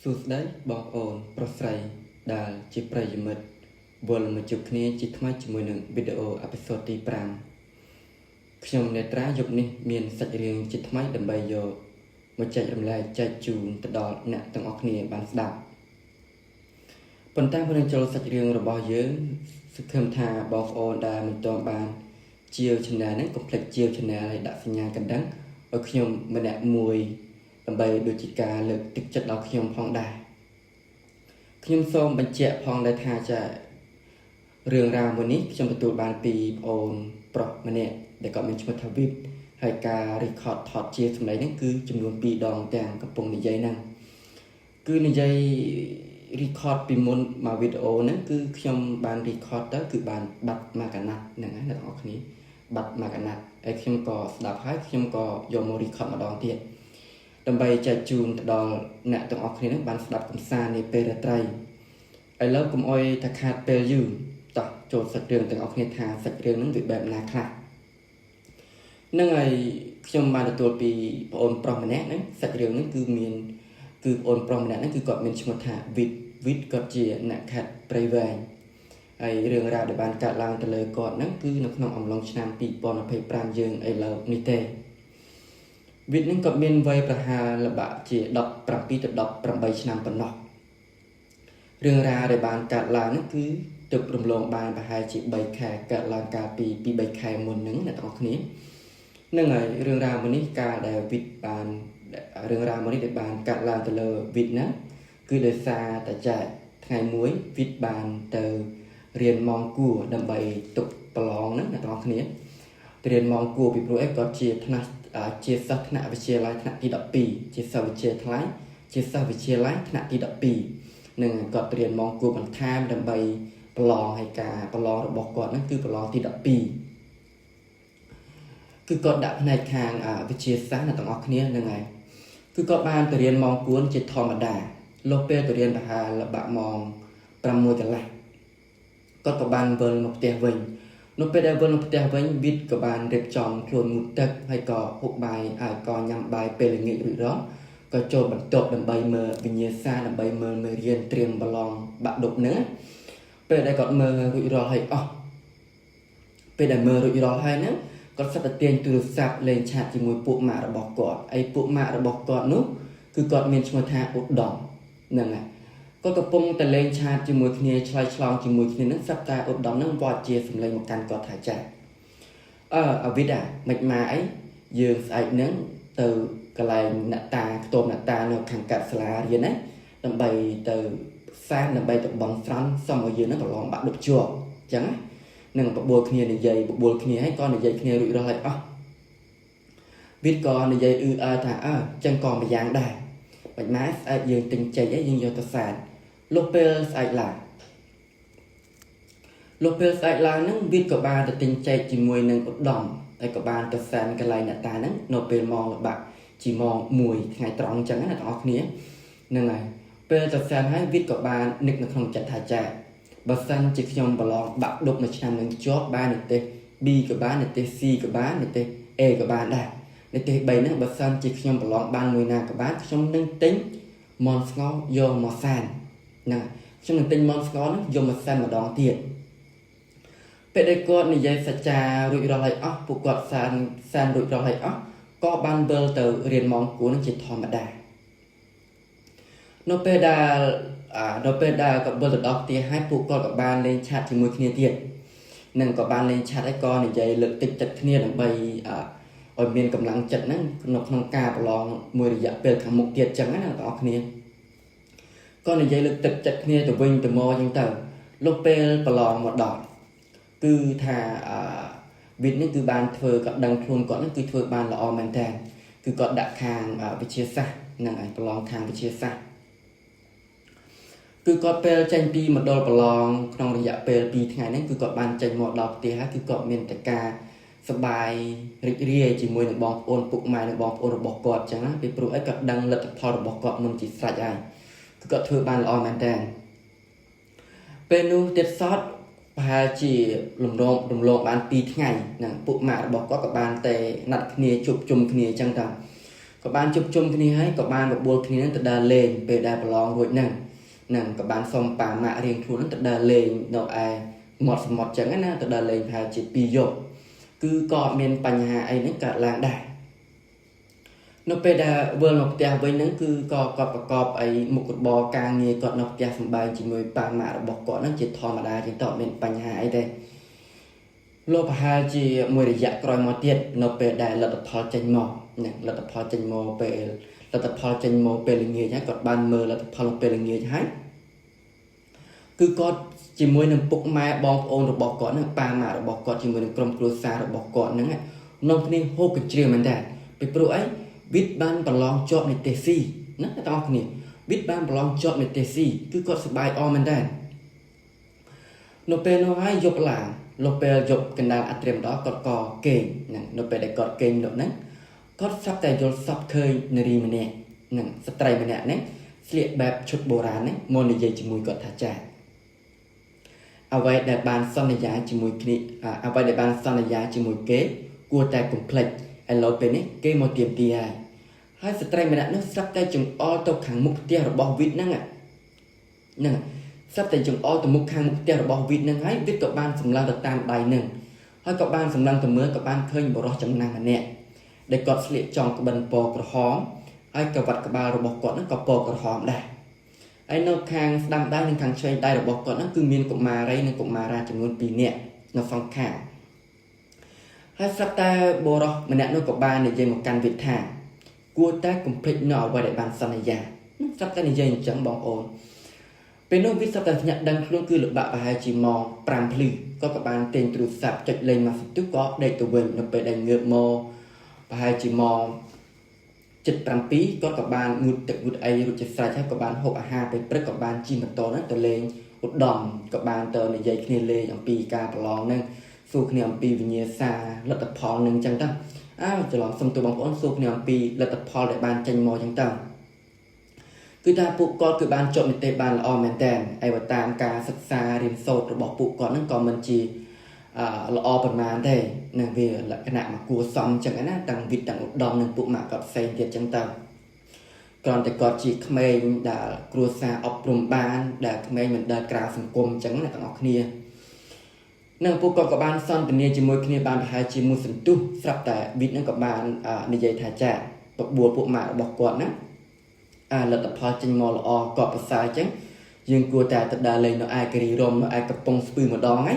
សួស្តីបងប្អូនប្រុសស្រីដែលជាប្រិយមិត្តវិលមកជួបគ្នាជាថ្មីជាមួយនឹងវីដេអូអេពីសូតទី5ខ្ញុំនេត្រាយប់នេះមានសាច់រឿងជាថ្មីដើម្បីយកមកចែករំលែកចែកជូនទៅដល់អ្នកទាំងអស់គ្នាបានស្ដាប់ប៉ុន្តែមុននឹងចូលសាច់រឿងរបស់យើងសង្ឃឹមថាបងប្អូនដែលមិនទាន់បានជាវ channel នេះកុំភ្លេចជាវ channel ហើយដាក់សញ្ញាកណ្ដឹងឲ្យខ្ញុំម្នាក់មួយដើម្បីដូចជាការលើកទឹកចិត្តដល់ខ្ញុំផងដែរខ្ញុំសូមបញ្ជាក់ផងដែរថាចារឿងរ៉ាវមួយនេះខ្ញុំទទួលបានពីប្អូនប្រុសម្នាក់ដែលគាត់មានឈ្មោះថាវីបហើយការ record ថតជាសម្លេងហ្នឹងគឺចំនួន2ដងទាំងកំពុងនិយាយហ្នឹងគឺនិយាយ record ពីមុនមកវីដេអូហ្នឹងគឺខ្ញុំបាន record ទៅគឺបានបាត់មកកណាត់ហ្នឹងណាអ្នកទាំងអស់គ្នាបាត់មកកណាត់ហើយខ្ញុំក៏ស្ដាប់ហើយខ្ញុំក៏យកមក record ម្ដងទៀតដើម្បីចែកជូនទៅដល់អ្នកទាំងអស់គ្នានឹងបានស្ដាប់កំសាន្តនៃពេលរាត្រីឥឡូវកុំអុយថាខាតពេលយូរតោះចូលសាច់រឿងទាំងអស់គ្នាថាសាច់រឿងហ្នឹងវាបែបណាខ្លះនឹងហើយខ្ញុំបានទទួលពីប្អូនប្រុសម្នាក់ហ្នឹងសាច់រឿងហ្នឹងគឺប្អូនប្រុសម្នាក់ហ្នឹងគឺគាត់មានឈ្មោះថាវីតគាត់ជាអ្នកខេត្តព្រៃវែងហើយរឿងរ៉ាវដែលបានកើតឡើងទៅលើគាត់ហ្នឹងគឺនៅក្នុងអំឡុងឆ្នាំ2025យើងឥឡូវនេះទេវីតនឹងគាត់មានវ័យប្រហែលល្បាក់ជា17ទៅ18ឆ្នាំប៉ុណ្ណោះរឿងរ៉ាវដែលបានកើតឡើងហ្នឹងគឺទើបរំលងបានប្រហែលជា3ខែកើតឡើងកាលពី3ខែមុនហ្នឹងអ្នកទាំងអស់គ្នាហ្នឹងហើយរឿងរ៉ាវមួយនេះការដែលវីតបានរឿងរ៉ាវមួយនេះដែលបានកើតឡើងទៅលើវីតណាគឺដោយសារតែចាថ្ងៃមួយវីតបានទៅរៀនម៉ោងគួរដើម្បីទុកប្រឡងហ្នឹងអ្នកទាំងអស់គ្នាទៅរៀនម៉ោងគួរពីព្រោះគាត់ជាថ្នាក់ជាសិស្សថ្នាក់វិទ្យាល័យថ្នាក់ទី12ជាសិស្សវិទ្យាថ្លៃជាសិស្សវិទ្យាល័យថ្នាក់ទី12នឹងគាត់រៀនម៉ោងគួរបន្ថែមដើម្បីប្រឡងហើយការប្រឡងរបស់គាត់ហ្នឹងគឺប្រឡងទី12គឺគាត់ដាក់ផ្នែកខាងវិទ្យាសាស្ត្រអ្នកទាំងអស់គ្នាហ្នឹងហើយគឺគាត់បានទៅរៀនម៉ោងគួរជាធម្មតាលុះពេលទៅរៀនប្រហែលល្បាក់ម៉ោង6កន្លះគាត់ក៏បានវិលមកផ្ទះវិញនៅពេលដែលវិលមកផ្ទះវិញវីតក៏បានរៀបចំខ្លួនងូតទឹកហើយក៏ហូបបាយហើយក៏ញ៉ាំបាយពេលល្ងាចរួចរាល់ក៏ចូលបន្ទប់ដើម្បីមើលវិញ្ញាសាដើម្បីមើលមេរៀនត្រៀមប្រឡងបាក់ឌុបហ្នឹងពេលដែលគាត់មើលរួចរាល់ហើយអស់ពេលដែលមើលរួចរាល់ហើយហ្នឹងគាត់សិតតែទាញទូរស័ព្ទលេងឆាតជាមួយពួកម៉ាក់របស់គាត់ហើយពួកម៉ាក់របស់គាត់នោះគឺគាត់មានឈ្មោះថាឧត្តមហ្នឹងហើយគាត់កំពុងតែលេងឆាតជាមួយគ្នាឆ្លើយឆ្លងជាមួយគ្នានឹងសັບតែឧត្តមនឹងវត្តជាសម្លេងមកកាន់គាត់ថាចាអវិដាមិនម៉ាអីយើងស្អែកនឹងទៅកន្លែងអ្នកតាខ្ទមអ្នកតានៅខាងកាត់សាលារៀនណាដើម្បីទៅសានដើម្បីទៅបងស្រន់សមឲ្យយើងនឹងប្រឡងបាក់ឌុបជាប់អញ្ចឹងនឹងបបួលគ្នានិយាយបបួលគ្នាហើយក៏និយាយគ្នារួចរាល់ហើយអស់វិទ្យក៏និយាយថាអញ្ចឹងក៏ម្យ៉ាងដែរបាច់ម៉ែស្អែកយើងទិញចេកអីយើងយកទៅសានលុះពេលស្អែកឡើងហ្នឹងវីតក៏បានទៅទិញចេកជាមួយនឹងឧត្តមហើយក៏បានទៅសានកន្លែងអ្នកតាហ្នឹងនៅពេលម៉ោងល្បាក់ជាម៉ោង1ថ្ងៃត្រង់អញ្ចឹងណាអ្នកនរគ្នាហ្នឹងហើយពេលទៅសានហើយវីតក៏បាននឹកនៅក្នុងចិត្តថាចាបើសិនជាខ្ញុំប្រឡងបាក់ឌុបនៅឆ្នាំនឹងជាប់បាននិទេស B ក៏បាននិទេស C ក៏បាននិទេស A ក៏បានដែរនិទេស3ហ្នឹងបើសិនជាខ្ញុំប្រឡងបានមួយណាក៏បានខ្ញុំនឹងទិញមន់ស្ងោយកមកសានណាខ្ញុំនឹងទិញមន់ស្ងោហ្នឹងយកមកសានម្ដងទៀតពេលដែលគាត់និយាយសច្ចារួចរាល់ហើយអស់ពួកគាត់សានរួចរាល់ហើយអស់ក៏បានវិលទៅរៀនម៉ោងគួរនឹងជាធម្មតានៅពេលដែលគាត់វិលទៅដល់ផ្ទះហើយពួកគាត់ក៏បានលេងឆាតជាមួយគ្នាទៀតនឹងក៏បានលេងឆាតហើយក៏និយាយលើកទឹកចិត្តគ្នាដើម្បីឲ្យមានកម្លាំងចិត្តហ្នឹងនៅក្នុងការប្រឡងមួយរយៈពេលខាងមុខទៀតចឹងណាបងប្អូនគ្នាក៏និយាយលើកទឹកចិត្តគ្នាទៅវិញទៅមកចឹងទៅលុះពេលប្រឡងមកដល់គឺថាវិទ្យនេះគឺបានធ្វើគាត់ដឹងខ្លួនគាត់ហ្នឹងគឺធ្វើបានល្អមែនតើគឺគាត់ដាក់ខាងវិទ្យាសាស្ត្រហ្នឹងហើយប្រឡងខាងវិទ្យាសាស្ត្រគឺគាត់ពេលចេញពីមណ្ឌលប្រឡងក្នុងរយៈពេល2ថ្ងៃហ្នឹងគឺគាត់បានចេញមកដល់ផ្ទះហើយគឺគាត់មានតែការសប្បាយរីករាយជាមួយនឹងបងប្អូនពុកម៉ែនិងបងប្អូនរបស់គាត់ចឹងណាពីព្រោះអីគាត់ដឹងលទ្ធផលរបស់គាត់មុនជាស្រេចហើយគឺគាត់ធ្វើបានល្អមែនតើពេលនោះទៀតសតប្រហែលជារំលងបាន2ថ្ងៃហ្នឹងពុកម៉ាក់របស់គាត់ក៏បានតែណាត់គ្នាជួបជុំគ្នាចឹងទៅ có ban chụp chung cái này có ban một buổi cái này tự đà lên về đà blòng rồi nàng có ban xong bà mạ riêng thu nó tự đà lên đâu ai một chẳng á tự đà lên hay chỉ pi dọc cứ có miền Pành Hà ấy nó cả làng đài nó về đà vừa một tia với nó cứ có ấy một cột bò càng nghe còn nó tia sầm bài chỉ người bà mạ bọc cọ nó chỉ thò mà đài chỉ tọt miền Pành Hà ấy đây lô hà chỉ mùi để dạy coi mò tiệt nó về đài là tập phò tranh mò nè là tập phò tranh mò về là tập phò tranh mò về là nghề nhá còn ban mờ là tập phò về là nghề nhá cứ có chỉ mùi nằm bụng mai bong ôn rồi bọc cọ nó ba mà rồi bọc cọ chỉ mùi nằm cầm cua xa rồi bọc cọ nó ngay nông cái này hô cái chuyện mình đài bị pro ấy biết ban bằng lòng chọn này tê si nó là tao cái này biết ban bằng lòng chọn này tê si cứ có sự bài o mình đài nó về nó hay dục làng lô bè dục cái nào ăn tiệm đó có kềnh nè lô bè để có kềnh nữa nè có sắp tay vô sắp khơi nari mình nè sắp tay mình nè liệt bẹp chút bồ rán nè môn này dây chỉ mùi cọt thả trà à vậy để bàn son này giá chỉ mùi kỹ à vậy để bàn son này giá chỉ mùi kế cua tay complex anh lô bè nè kế một tiệm ti hai sắp tay mình nó sắp tay chừng auto kháng mục tiêu rồi bao vít nè sắp tới chừng ô từ mục hàng mục tiêu bỏ vịt nâng ấy biết các bạn sầm lăng được tam bài nâng hay các bạn sầm lăng từ mới các bạn khơi bỏ trong năng nè để cọt sliệt tròn của bần bò của hóm ai các vật các bạn rồi bỏ cọt nó có bò của hóm đây ai nó hàng đăng đai nên hàng chơi đây rồi bỏ cọt nó cứ miên cũng mà đây nên cũng mà ra chừng luôn pì nè nó phong khảo hay sắp ta bò đó mình nè nó các bạn để dây một căn vịt thả cua ta cùng plek nọ vào để bàn sân này già sắp ta này dây chẳng bóng ổnเป็นโน้ตวิสัยทัศน์ดังคลุ้งคือหลุดบะไปให้จีมอปรามพลีก็กับการเต็งตรุษศัพท์จัดเลยมาสิทุกก็ได้ตัวเวงนำไปได้เงือบมอไปให้จีมอจัดปรามปีก็กับการงุดตึกงุดไอรุจิตสายใช้กับการหกอาหารไปเปรกกับการจีมันโตนั้นตัวเลงอุดดอมกับการเตอในใยคเนเลอย่างปีกาปลองนั่งสู้คเนมปีวิญญาซาลัตพอหนึ่งจังตั้งจะลองสมตัวบางคนสู้คเนมปีลัตพอได้บานจังมอจังตั้งคือถ้าปุกก็คือบ้านจบในเตบ้านละออมแมนแตนไอ้ว่าตามการศึกษาเรียนโซดบอกปุกก่อนนั่นก็มันจีละออประมาณได้นั่นเวลขณะมากัวซ้อมจังนั้นต่างวิทย์ต่างอุดมนั่งปุกมากับเซนเดียจังต่างก่อนแต่ก่อนจีขมายด่ากลัวซาอบรมบ้านด่าขมายเหมือนด่ากราสังคมจังนั้นต่างออกเนียนั่งปุกก็กับบ้านซ้อนเป็นเนียจีมวยเนียบ้านพายจีมูสันตุสลับแต่วิทย์นั่งกับบ้านในใจถ่ายแจกปกบัวปุกมาบอกก่อนนะลัตพอจังมอลอกอบภาษาจังยังกลัวแต่ตัดดาเลยเนาะไอกรีรมเนาะไอกระปงสปืนมาดองไง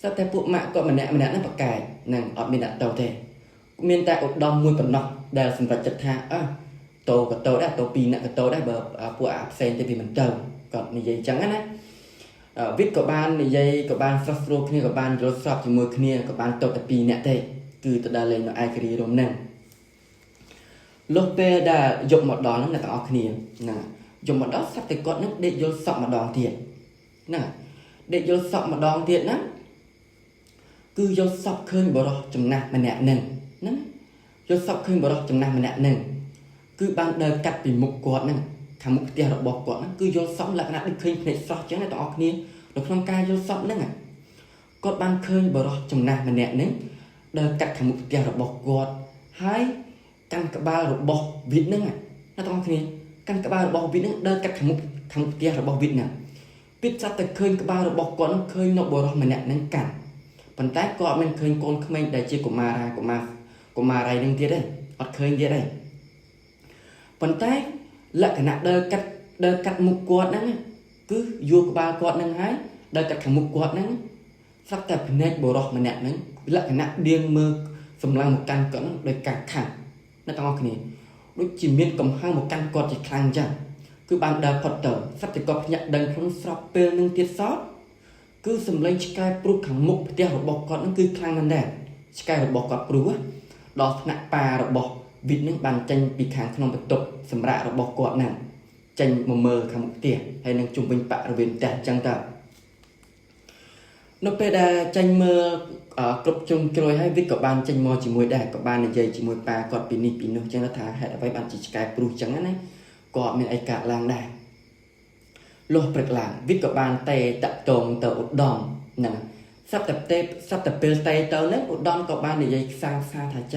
สักแต่พวกมะก็มันแหนะนั่นปากไก่นั่งอดมีหนักเต่าเทเมียนแต่อดดอมมวยปนนอกได้สำหรับจัดท่าโตกับโตได้โตปีนักกับโตได้แบบพวกอาบเซนจะเป็นเหมือนเดิมก่อนในยัยจังนะวิทย์กับบ้านในยัยกับบ้านซัฟโรคเนี่ยกับบ้านรถสอบจมูกเนี่ยกับบ้านโตแต่ปีเนี่ยเทคือตัดดาเลยเนาะไอกรีรมนั่งโลเปดายกหมดดอนนั่นแหละต่างออกเนียนะยกหมดดอนสักแต่ก่อนนึกเด็กโยนสอบมาดองเทียนนะเด็กโยนสอบมาดองเทียนนะคือโยนสอบคืนบ่รอจำนำมันแหน่หนึ่งนั่นโยนสอบคืนบ่รอจำนำมันแหน่หนึ่งคือบางเดินกัดปีมุกกอดนั่นขามุกเตียเราบอกกอดนั่นคือโยนสอบหลักนะได้คืนในสอบจังในต่างออกเนียโดยคลองกายโยนสอบนั่นอ่ะกอดบางคืนบ่รอจำนำมันแหน่หนึ่งเดินกัดขามุกเตียเราบอกกอดให้กันกระบาลระบบวิทย์นั่งอ่ะน่าต้องคิดกันกระบาลระบบวิทย์นั่งเดินกัดขมุกเตียระบบวิทย์น่ะปิดซัดแต่เคยกระบาลระบบก่อนเคยนกบัวรอมันเนี่ยนั่งกันปัญไตก็มันเคยโกนขมิ้นได้เชี่ยกุมาอะไรนั่งเตี้ยได้อดเคยเตี้ยได้ปัญไตลักษณะเดินกัดมุกกอดนั่งcứ vuaกระบาลกอดนั่งหายเดินกัดขมุกกอดนั่งซัดแต่พเนจบัวรอมันเนี่ยนั่งลักษณะเดียงมือสำลังmột căn cỡโดยการขังนั่นต้องเอาขึ้นด้วยจิมเมียนกำห้างmột cănกอดจิคลังจังคือบางดาวพอดเตอร์สัตว์กอบยักดังคลุ้งสอบเปลืองเตี้ยซอสคือสำลังสกายปลุกขังมุกเตี้ยระบบกอดนั่นคือคลังนั่นแหละสกายระบบกอดปลุกดอกหนักปลาระบบวิดนั่งบานจังปีขังขนมประตูสำระระบบกอดนั่นจังมือมือขังมุกเตี้ยให้นั่งจุ่มเป็นปะระเวนแต่จังเตอร์นกเปดาจังมือกรบจงกรอยให้วิทย์กับบ้านจังมอจีมวยได้กับบ้านในใจจีมวยปลากอดปีนี้ปีนู้จังละท้าให้เอาไว้บ้านจีสกายปลุกจังนั้นนะกอดเป็นไอกาลางได้โลเปรกหลังวิทย์กับบ้านเตะตะตรงเตะอุดดอมนะซับแต่เปลเตะเตะนั้นอุดดอมกับบ้านในใจสร้างซาถ่ายใจ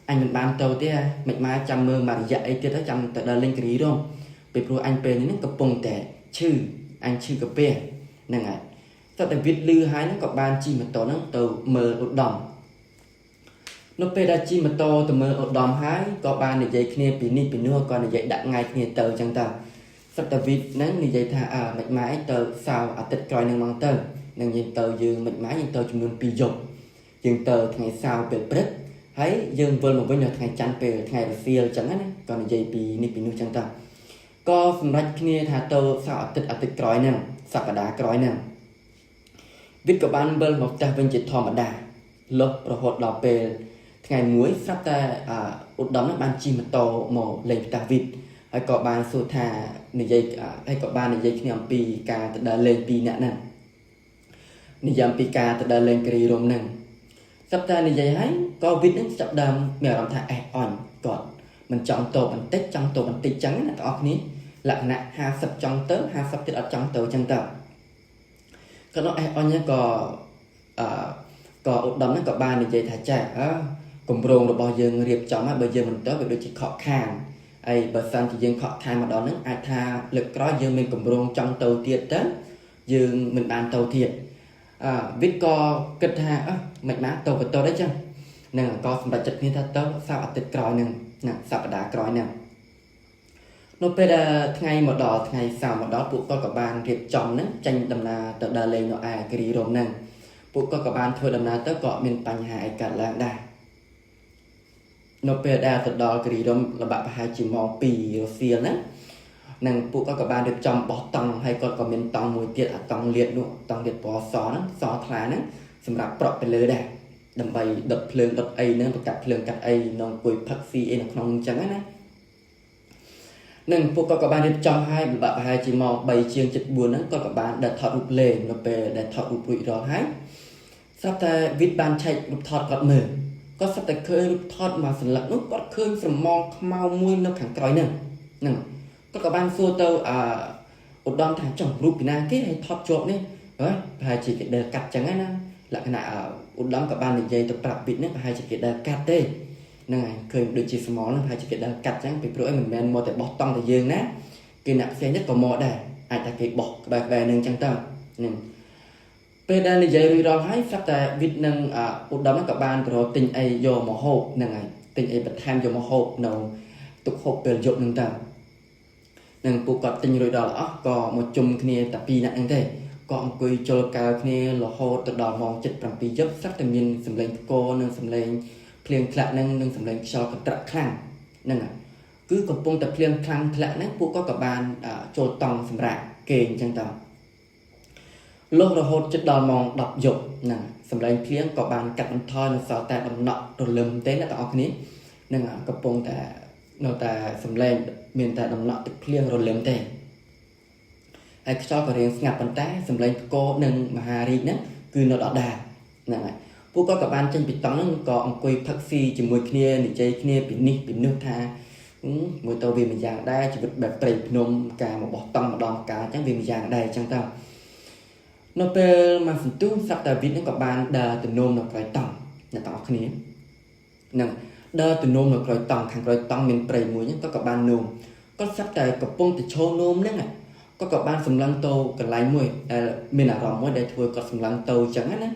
anh mình ban tàu thế mệt má chăm mơ mà dạy thế đó chăm tự đa lên cái gì đâu bị pro anh pe nó cặp bông tẻ chữ anh chữ cặp pe nè ngài sao tại viết lư hai nó có ban chi mà to nó từ mờ ở đầm nó pe đã chi mà to từ mờ ở đầm hai có ban để dạy kia bị nua còn để dạy đặt ngay kia tờ chẳng tờ sao tại viết nó để dạy thà mệt má tờ sao tịch coi nâng mang tờ nâng nhìn tờ dương mệt má nhìn tờ chung luôn pi dục dương tờ ngày sau về bếp thấy dương vươn một với nhật ngày chăn về ngày là phiêu chẳng á còn dây bị nua chẳng tờ có phần rách kia thà tờ sao tịch coi nè sạc đá coi nè viết của ban bơm một ta bên chỉ thò mà đà lốp rồi hột đỏ về ngày muối sắp ta út đóng nó ban chi mà to màu lên ta vịt hay có ban số thà này dây hay có ban này dây khi nào pi ca tự đa lên pi nè nè này dầm pi ca tự đa lên cái rôm nè sắp ta này dây hay có vịt nó sắp đầm mèo làm thà on còn mình chọn tổ mình tết trong tổ mình tết trắng là tao ní lạ nè ha sắp trong tớ ha sắp tết ở trong tổ chân tàu có nó on nhé có út đóng nó có ban này dây thà chả cùng rồng rồi bao giờ riệp chóng mà bây giờ mình tới về đôi chỉ khó khăn ai bờ san thì dân khó khăn mà đó nó ai tha lực đó giờ mình cùng rồng trong tàu thiệt đó giờ mình bàn tàu thiệt viết co kết ha mạnh má tàu của tàu đấy chứ nè có phần chật như ta tàu sao tịch còi nè sao đá còi nè nó bây giờ ngày một đỏ ngày sau một đó tụi con cả bàn riệp chóng nó tranh đầm là tàu đà lên nó cái gì rồi nè tụi con cả bàn thôi đầm là tới cọ mình bành hại cả làng đà nó bây giờ từ đó cái đó là bạn hai chỉ mong pì rồi phiền á nàng phụ các bạn được trong bỏ tòng hay còn có miếng tòng mùi tiệt tòng liệt luôn tòng liệt bỏ xó thả nó sầm rạp bọtไปเลยได้đầm bay đậpเพลิงđập ấy nữa cắtเพลิงcắt ấy nó cùi phật phi ấy nó không chẳng á nàng phụ các bạn được trong hai bạn hai chỉ mong bay chiêng chật buồn á các bạn đặt thọt ụp lề nó về đặt thọt ụp rụi đó hái sắp ta viết ban chạy ụp thọt gọt mờ có sắp tới khơi lúc thọt mà phần lặng nó có khơi phần mong mau mui nó thẳng còi nè có cả ban xua tơ ột đom thằng chồng rụp na cái hay thọt trộm đấy đấy hai chỉ cái đề cắt chẳng á là cái nào ột đom cả ban để dây tập tập bịt nữa hai chỉ cái đề cắt đây nè khơi được chỉ phần món hai chỉ cái đề cắt chẳng bị rối mình men mua tại bọt tông thì dương nè cái nặng xe nhất có mò đây ai ta cái bọt bài về nâng chẳng tao nè bây giờ này dây rồi hãy sắp tại Việt Nam út đóng các bạn rồi tình ấy vô một hộp nè này tình ấy bật tham vô một hộp nào tục hộp bền rộng nâng tao nè bộ cọt tình rồi đó là có một chùm kia tập pi nặng thế còn quỳ cho cao kia là hộp từ đó mong chật bằng pi dấp sắc tự nhiên sầm lên cô nâng sầm lên phiền khạc nâng sầm lên cho các trạc khang nè cứ còn bông tập phiền khang khạc nâng bộ có các bạn cho tòng sầm rạc kềnh chẳng tao lúc rồi hốt chất đòn mong đọc dục nè sầm lên phiến có bàn cắt bàn thoi nó sao ta đầm nọ rồi lầm té nó tạo cái ní nè cặp bông ta nó ta sầm lên miền ta đầm nọ tức phiến rồi lầm té ai cho cái riêng ngặt bàn tay sầm lên cô nâng mà hà đi nè cứ nó đỏ đà nèผู้ก็กับบ้านจังปิดตังนั่นก็องคุยพักซีจมวยเคลียร์นี่ใจเคลียร์ปิดนี่ปิดนึกทามวยตัววีมันอย่างได้ชีวิตแบบเปรี้ยนมกามาบอกตังมาดองกาจังวีมันอย่างได้จังเต้าnó về mà phần tu sắp tới viết những các bạn đa từ nôm nó cởi tòng nhà tòng cái này nè đa từ nôm nó cởi tòng hàng cởi tòng mình bày mũi những các bạn nôm có sắp tới các bông từ châu nôm đấy này có các bạn sầm lăng tô cả lái mũi mình là ròng mũi đây thôi có sầm lăng tô chẳng hết đấy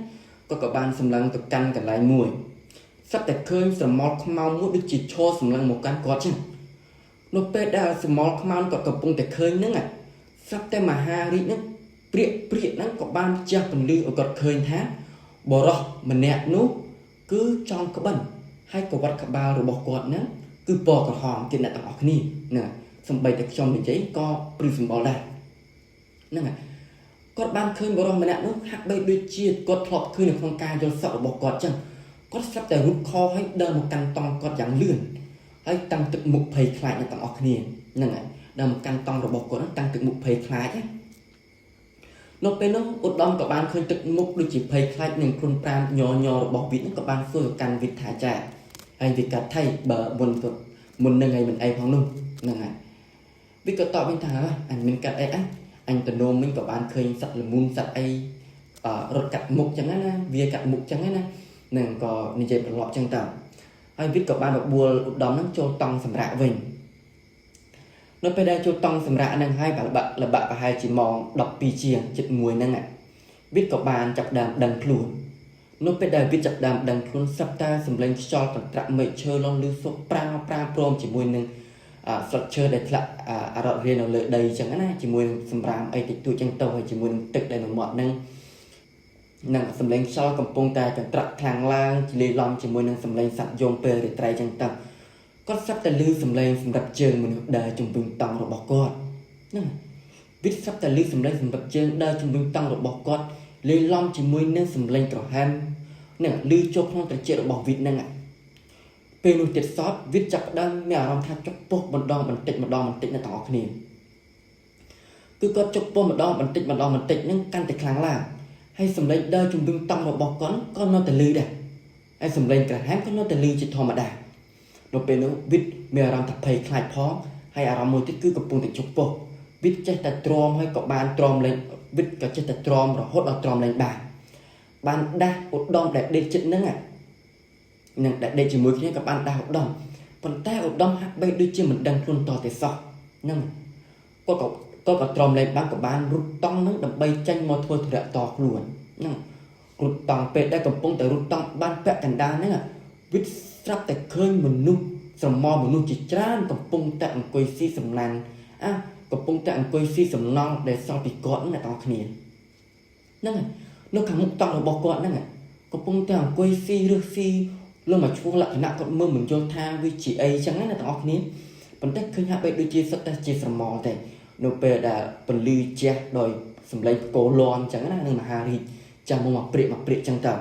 có các bạn sầm lăng từ căn cả lái mũi sắp tới khơi sầm mol không mau mũi được chỉ cho sầm lăng một căn có chứ nó về đa sầm mol không mau có các bông từ khơi nữa này sắp tới mà ha đi nữa priệtนั้นก็บ้านเจ้าเป็นลือก็เคยท้าบ่รอมันแน่นู้cứ trong cái bẩn hay có vật cả bao rồi bỏ quạt nữa cứ bỏ cả hòm trên đại tầng này nè xong bày được trong mình giấy co prism bỏ lại nè có ban khơi bỏ rồi mà nèนู้hạt bay đôi chia có thọt khơi được không ca cho sợ bỏ quạt chăng có sắp tới rút kho hay đơ một căn tông có dạng lươn hay tăng tự mục phầy khaiในตรงออกนี่นั่นแหละđơ một căn tông rồi bỏ quạt nó tăng tự mục phầy khai chứ nó bên nó út đom các bạn khơi tự mục được chỉ phơi khai những khuôn pram nhỏ bỏ vịt các bạn phơi cần vịt thả trả anh vịt cả thay bờ buồn nâng ngày mình ai phong luôn nâng ngày vịt có tỏ bên thả anh mình cắt ai anh từ nôm mình các bạn khơi sạch là muôn sạch ai rồi cắt mục chẳng á vía cắt mục chẳng á nâng có như vậy lọt chẳng tao ហើយវិទ្យក៏បានបបួលឧត្តមនឹងចូលតង់សម្រាប់វិញនៅពេលដែលចូលតង់សម្រាប់នឹងហើយល្បាក់ប្រហែលជាម៉ោង12ជាងជិត1ហ្នឹងវិទ្យក៏បានចាប់ដើមដឹងខ្លួននៅពេលដែលវិទ្យចាប់ដើមដឹងខ្លួនស្រាប់តែសម្លេងខ្យល់កន្ត្រាក់មេឃឈើលងលឺសុបប្រាព្រមជាមួយនឹងស្លឹកឈើដែលធ្លាក់រត់រៀននៅលើដីអញ្ចឹងណាជាមួយនឹងសម្រាមអីតិចតួចអញ្ចឹងទៅហើយជាមួយនឹងទឹកដែលនៅមាត់ហ្នឹងនឹងសម្លេងខ្យល់កំពុងតែកន្ត្រាក់ខ្លាំងឡើងលាយឡំជាមួយនឹងសម្លេងសត្វយំពេលរាត្រីអញ្ចឹងទៅគាត់ស្រាប់តែឮសម្លេងសម្រាប់ជើងមនុស្សដើរជំវិញតង់របស់គាត់ហ្នឹងវិទ្យស្រាប់តែឮសម្លេងសម្រាប់ជើងដើរជំវិញតង់របស់គាត់លាយឡំជាមួយនឹងសម្លេងក្រហមហ្នឹងឮចូលក្នុងត្រចៀករបស់វិទ្យហ្នឹងពេលនោះទៀតសតវិទ្យចាប់ផ្ដើមមានអារម្មណ៍ថាចុកពោះបន្តិចនៅទាំងអស់គ្នាគឺគាត់ចុកពោះម្ដងបន្តិចហ្នឹងកាន់តែខ្លាំងឡើងហើយសម្លេងដើរជំវិញតង់របស់គាត់ក៏នៅតែឮដែរហើយសម្លេងក្រហមក៏នៅតែឮជាធម្មតានៅពេលនោះវិទ្យមានអារម្មណ៍ថាភ័យខ្លាចផងហើយអារម្មណ៍មួយទៀតគឺកំពុងតែចុកពោះវិទ្យចេះតែទ្រាំហើយក៏បានទ្រាំលេងវិទ្យក៏ចេះតែទ្រាំរហូតដល់ទ្រាំលេងបានដាស់ឧត្តមដែលដេកចិត្តហ្នឹងនឹងដែលដេកជាមួយគ្នាក៏បានដាស់ឧត្តមប៉ុន្តែឧត្តមហាក់បីដូចជាមិនដឹងខ្លួនតតែសោះហ្នឹងគាត់ក៏ទ្រាំលេងបានក៏បានរត់តង់ហ្នឹងដើម្បីចេញមកធ្វើធុរៈតខ្លួនហ្នឹងរត់តង់ពេលដែលកំពុងតែរត់តង់បានពាក់កណ្ដាលហ្នឹងវិទ្យស្រាប់តែឃើញមនុស្សស្រមោលមនុស្សជាច្រើនកំពុងតែអង្គុយស៊ីសំណានកំពុងតែអង្គុយស៊ីសំណង់ដែលសល់ពីគាត់ហ្នឹងអ្នកទាំងគ្នាហ្នឹងនៅខាងមុខតង់របស់គាត់ហ្នឹងកំពុងតែអង្គុយស៊ីលើមកឈ្មោះលក្ខណៈគាត់មើលមិនយល់ថាវាជាអីចឹងណាអ្នកទាំងគ្នាប៉ុន្តែឃើញហាក់បីដូចជាសុទ្ធតែជាស្រមោលទេនៅពេលដែលពលឺជះដោយសម្លេងផ្គរលាន់ចឹងណានឹងមហារាជចាំមកព្រាកចឹងទៅ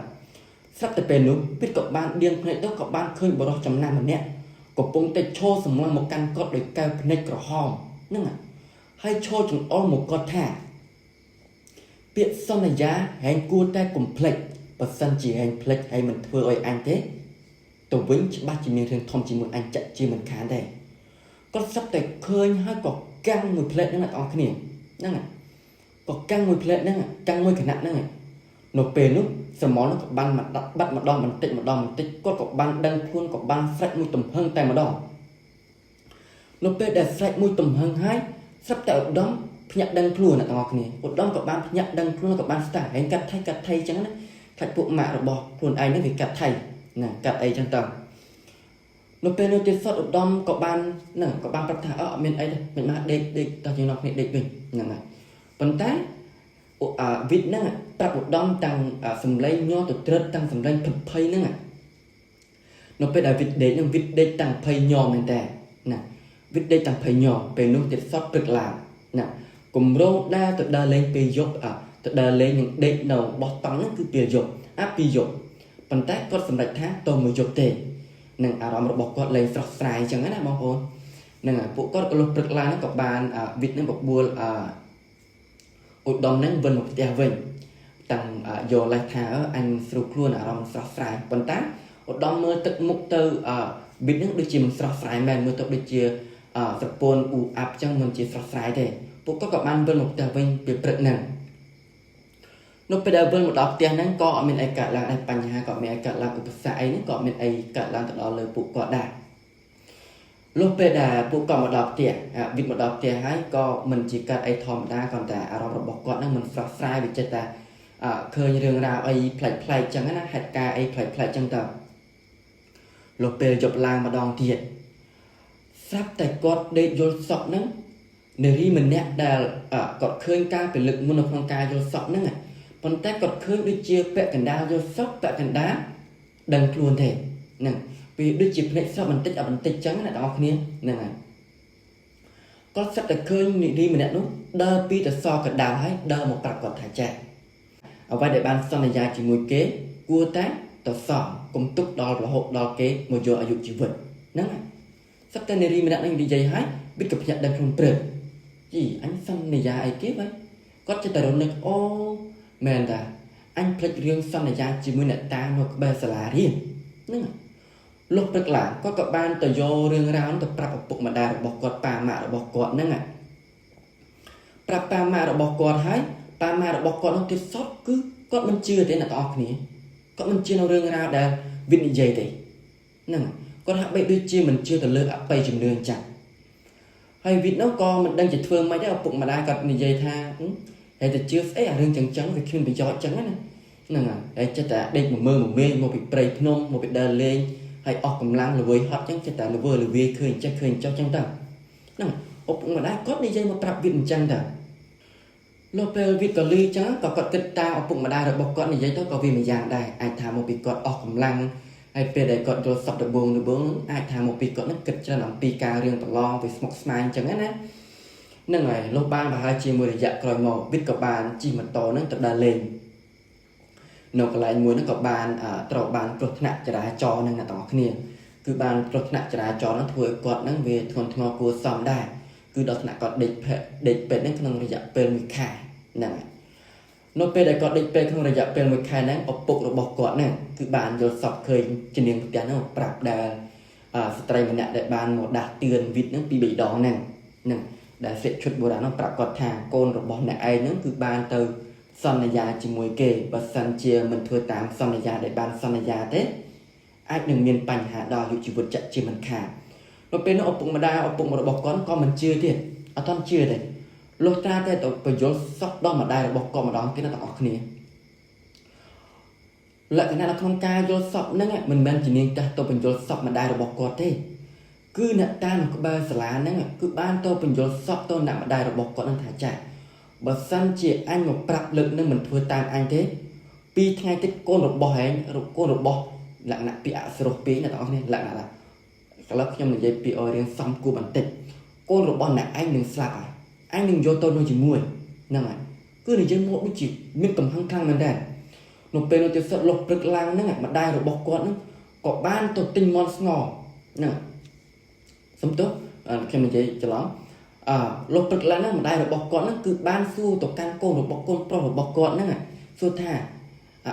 ស្រាប់តែពេលនោះវិទ្យក៏បានដៀងភ្នែកទៅក៏បានឃើញបរិសុទ្ធចំណាស់ម្នាក់កំពុងតែឈរសម្លឹងមកកាន់គាត់ដោយកែវភ្នែកក្រហមហ្នឹងហើយឈរចង្អុលមកគាត់ថាពាក្យសន្យាហែងគួរតែកុំភ្លេចបើសិនជាហែងភ្លេចហើយមិនធ្វើឲ្យអញទេទៅវិញច្បាស់ជាមានរឿងធំជាមួយអញចាក់ជាមិនខានដែរគាត់ស្រាប់តែឃើញហើយក៏កាំងមួយផ្លែតហ្នឹងអ្នកនរគ្នាហ្នឹងក៏កាំងមួយផ្លែតហ្នឹងកាំងមួយគណៈហ្នឹងនៅពេលនោះស្រមោលនោះក៏បានមកបាត់ម្ដងបន្តិចគាត់ក៏បានដឹងខ្លួនក៏បានស្រេចមួយទំហឹងតែម្ដងនៅពេលដែលស្រេចមួយទំហឹងហើយស្រាប់តែឧត្តមភ្ញាក់ដឹងខ្លួនអ្នកនរគ្នាឧត្តមក៏បានភ្ញាក់ដឹងខ្លួនក៏បានស្ដាប់ហើយកាត់ថៃចឹងណាខ្លាចពួកម៉ាក់របស់ខ្លួនឯងនេះវាកាត់ថៃណាកាត់អីចឹងទៅនៅពេលនោះទៀតសតឧត្តមក៏បានប្រាប់ថាអត់មានអីទេមិនមកដេកតោះយើងនាំគ្នាដេកវិញហ្នឹងហើយប៉ុន្តែវិទ្យហ្នឹងប្រាប់ឧត្តមតាំងសំឡេងញ័រទៅត្រឹតតាំងសំឡេងភ័យហ្នឹងនៅពេលដែលវិទ្យដេកហ្នឹងវិទ្យដេកតាំងភ័យញ័រមែនតើណាវិទ្យដេកតាំងភ័យញ័រពេលនោះទៀតសតព្រឹកឡើងណាគម្រោងដើរទៅដើរលេងពេលយប់ទៅដើរលេងនឹងដេកនៅបោះតង់ហ្នឹងគឺពេលយប់ពេលយប់ប៉ុន្តែគាត់សម្រេចថាទៅមួយយប់ទេនឹងអារម្មណ៍របស់គាត់លែងស្រស់ស្រាយអញ្ចឹងណាបងប្អូនហ្នឹងហើយពួកគាត់ក៏លុះព្រឹកឡើងក៏បានវិទ្យនឹងបបួលឧត្តមនឹងវិលមកផ្ទះវិញតាំងយកលេសថាអញស្រួលខ្លួនអារម្មណ៍ស្រស់ស្រាយប៉ុន្តែឧត្តមមើលទឹកមុខទៅវិទ្យនឹងដូចជាមិនស្រស់ស្រាយមែនមើលទៅដូចជាស្រពោនអ៊ូអាប់អញ្ចឹងមិនជាស្រស់ស្រាយទេពួកគាត់ក៏បានវិលមកផ្ទះវិញពេលព្រឹកហ្នឹងនៅពេលដែលវិលមកដល់ផ្ទះហ្នឹងក៏អត់មានអីកើតឡើងដែរបញ្ហាក៏មានអីកើតឡើងឧបសគ្គអីហ្នឹងក៏មានអីកើតឡើងទៅដល់លើពួកគាត់ដែរលុះពេលដែលពួកគាត់មកដល់ផ្ទះវិទ្យមកដល់ផ្ទះហើយក៏មិនជាកើតអីធម្មតាគ្រាន់តែអារម្មណ៍របស់គាត់ហ្នឹងមិនស្រស់ស្រាយវាចិត្តតែឃើញរឿងរ៉ាវអីប្លែកៗចឹងណាហេតុការណ៍អីប្លែកៗចឹងទៅលុះពេលយប់ឡើងម្ដងទៀតស្រាប់តែគាត់ដេកយល់សក់ហ្នឹងនារីម្នាក់ដែលគាត់ឃើញការពលិកមុននៅក្នុងការយល់សក់ហ្នឹងប៉ុន្តែគាត់ឃើញដូចជាពាក់កណ្ដាលយល់សក់ពាក់កណ្ដាលដឹងខ្លួនទេហ្នឹងវាដូចជាភ្នែកសក់បន្តិចចឹងណាបងប្អូនហ្នឹងហើយគាត់ស្រាប់តែឃើញនារីម្នាក់នោះដើរពីទៅសកណ្ដាលហើយដើរមកប្រាប់គាត់ថាចាអ្វីដែលបានសន្យាជាមួយគេគួរតែទៅសមកុំទុកដល់រហូតដល់គេមកយកអាយុជីវិតហ្នឹងហើយស្រាប់តែនារីម្នាក់នេះនិយាយហើយវិទ្យក៏ភ្ញាក់ដឹងខ្លួនព្រឹកជីអញសន្យាអីគេវិញគាត់ចិត្តតែរនឹកអូមែនតាអញភ្លេចរឿងសន្យាជាមួយអ្នកតានៅក្បែរសាលារៀនហ្នឹងលុះព្រឹកឡើងគាត់ក៏បានទៅយករឿងរ៉ាវទៅប្រាប់ឪពុកម្ដាយរបស់គាត់ប៉ាម៉ាក់របស់គាត់ហ្នឹងប្រាប់ប៉ាម៉ាក់របស់គាត់ហើយប៉ាម៉ាក់របស់គាត់នោះទៀតសតគឺគាត់មិនជឿទេអ្នកទាំងអស់គ្នាគាត់មិនជឿនៅរឿងរ៉ាវដែលវិទ្យនិយាយទេហ្នឹង គាត់ហាក់បីដូចជាមិនជឿទៅលើអបិយជំនឿចាស់ហើយវិទ្យនោះក៏មិនដឹងជាធ្វើមិនដែរឪពុកម្ដាយគាត់និយាយថាហើយទៅជឿស្អីអារឿងចឹងចឹងវាគ្មានប្រយោជន៍ចឹងណាហ្នឹងហើយចិត្តតែដេកមកមើលមកមេមកពីព្រៃភ្នំមកពីដើរលេងហើយអស់កម្លាំងល្វើយហត់ចឹងចិត្តតែល្វើល្វាយឃើញចេះឃើញចុះចឹងទៅហ្នឹងឪពុកម្ដាយគាត់និយាយមកប្រាប់វិទ្យអញ្ចឹងទៅលោកពេលវិទ្យក៏លឺចឹងក៏គាត់គិតតាមឪពុកម្ដាយរបស់គាត់និយាយទៅក៏វាមួយយ៉ាងដែរអាចថាមកពីគាត់អស់កម្លាំងហើយពេលដែលគាត់យល់សពដំបងអាចថាមកពីគាត់នឹងគិតច្រើនអំពីការរឿងប្រឡងវាស្មុគស្មាញចឹងណាហ្នឹងហើយលោកបានប្រហែលជាមួយរយៈក្រោយមកវិទ្យក៏បានជិះម៉ូតូហ្នឹងទៅដើរលេងនៅកន្លែងមួយហ្នឹងក៏បានត្រូវបានគ្រោះថ្នាក់ចរាចរណ៍ហ្នឹងអ្នកទាំងអស់គ្នាគឺបានគ្រោះថ្នាក់ចរាចរណ៍ហ្នឹងធ្វើឲ្យគាត់ហ្នឹងវាធ្ងន់ធ្ងរគួរសមដែរគឺដល់ថ្នាក់គាត់ដេកពេទ្យហ្នឹងក្នុងរយៈពេល1ខែហ្នឹងហើយនៅពេលដែលគាត់ដេកពេទ្យក្នុងរយៈពេល1ខែហ្នឹងឪពុករបស់គាត់ហ្នឹងគឺបានយល់សពឃើញជំនាញផ្ទះហ្នឹងប្រាប់ដែលស្ត្រីម្នាក់ដែលបានមកដាស់តឿនវិទ្យហ្នឹងពីបេដងហ្នឹងដែលសិទ្ធិឈុតបុរាណហ្នឹងប្រាប់គាត់ថាកូនរបស់អ្នកឯងហ្នឹងគឺបានទៅសន្យាជាមួយគេបើសិនជាមិនធ្វើតាមសន្យាដែលបានសន្យាទេអាចនឹងមានបញ្ហាដល់អាយុជីវិតចាក់ជាមិនខាននៅពេលនោះឪពុកម្ដាយឪពុករបស់គាត់ក៏មិនជឿទៀតអត់ទាន់ជឿទេលុះត្រាតែទៅបញ្យល់សពដល់ម្ដាយរបស់គាត់ម្ដងទៀតទាំងអស់គ្នាលក្ខណៈនៅក្នុងការយល់សពហ្នឹងមិនមែនជានាងតាស់ទៅបញ្យល់សពម្ដាយរបស់គាត់ទេគឺអ្នកតាមក្បែរសាលាហ្នឹងគឺបានទៅបញ្យល់សពទៅអ្នកម្ដាយរបស់គាត់នឹងថាចាបើសិនជាអញមកប្រាប់លើកនឹងមិនធ្វើតាមអញទេ2ថ្ងៃទៀតកូនរបស់ឯងកូនរបស់លក្ខណៈពីអសរោះពេកអ្នកទាំងអស់គ្នាលក្ខណៈឥឡូវខ្ញុំនិយាយពីឲ្យរៀងសំគួរបន្តិចកូនរបស់អ្នកឯងនឹងស្លាប់ហើយអញនឹងយកទៅនៅជាមួយហ្នឹងហើយគឺនិយាយមកដូចជាមានកំហឹងខ្លាំងមែនដែរនៅពេលនោះទៅសិតលុះព្រឹកឡើងហ្នឹងម្ដាយរបស់គាត់ហ្នឹងក៏បានទៅទិញមាន់ស្ងហ្នឹងសំទោសខ្ញុំនិយាយច្រឡំលុះព្រឹកឡើងហ្នឹងម្ដាយរបស់គាត់ហ្នឹងគឺបានសួរទៅកាន់កូនរបស់កូនប្រុសរបស់គាត់ហ្នឹងសួរថា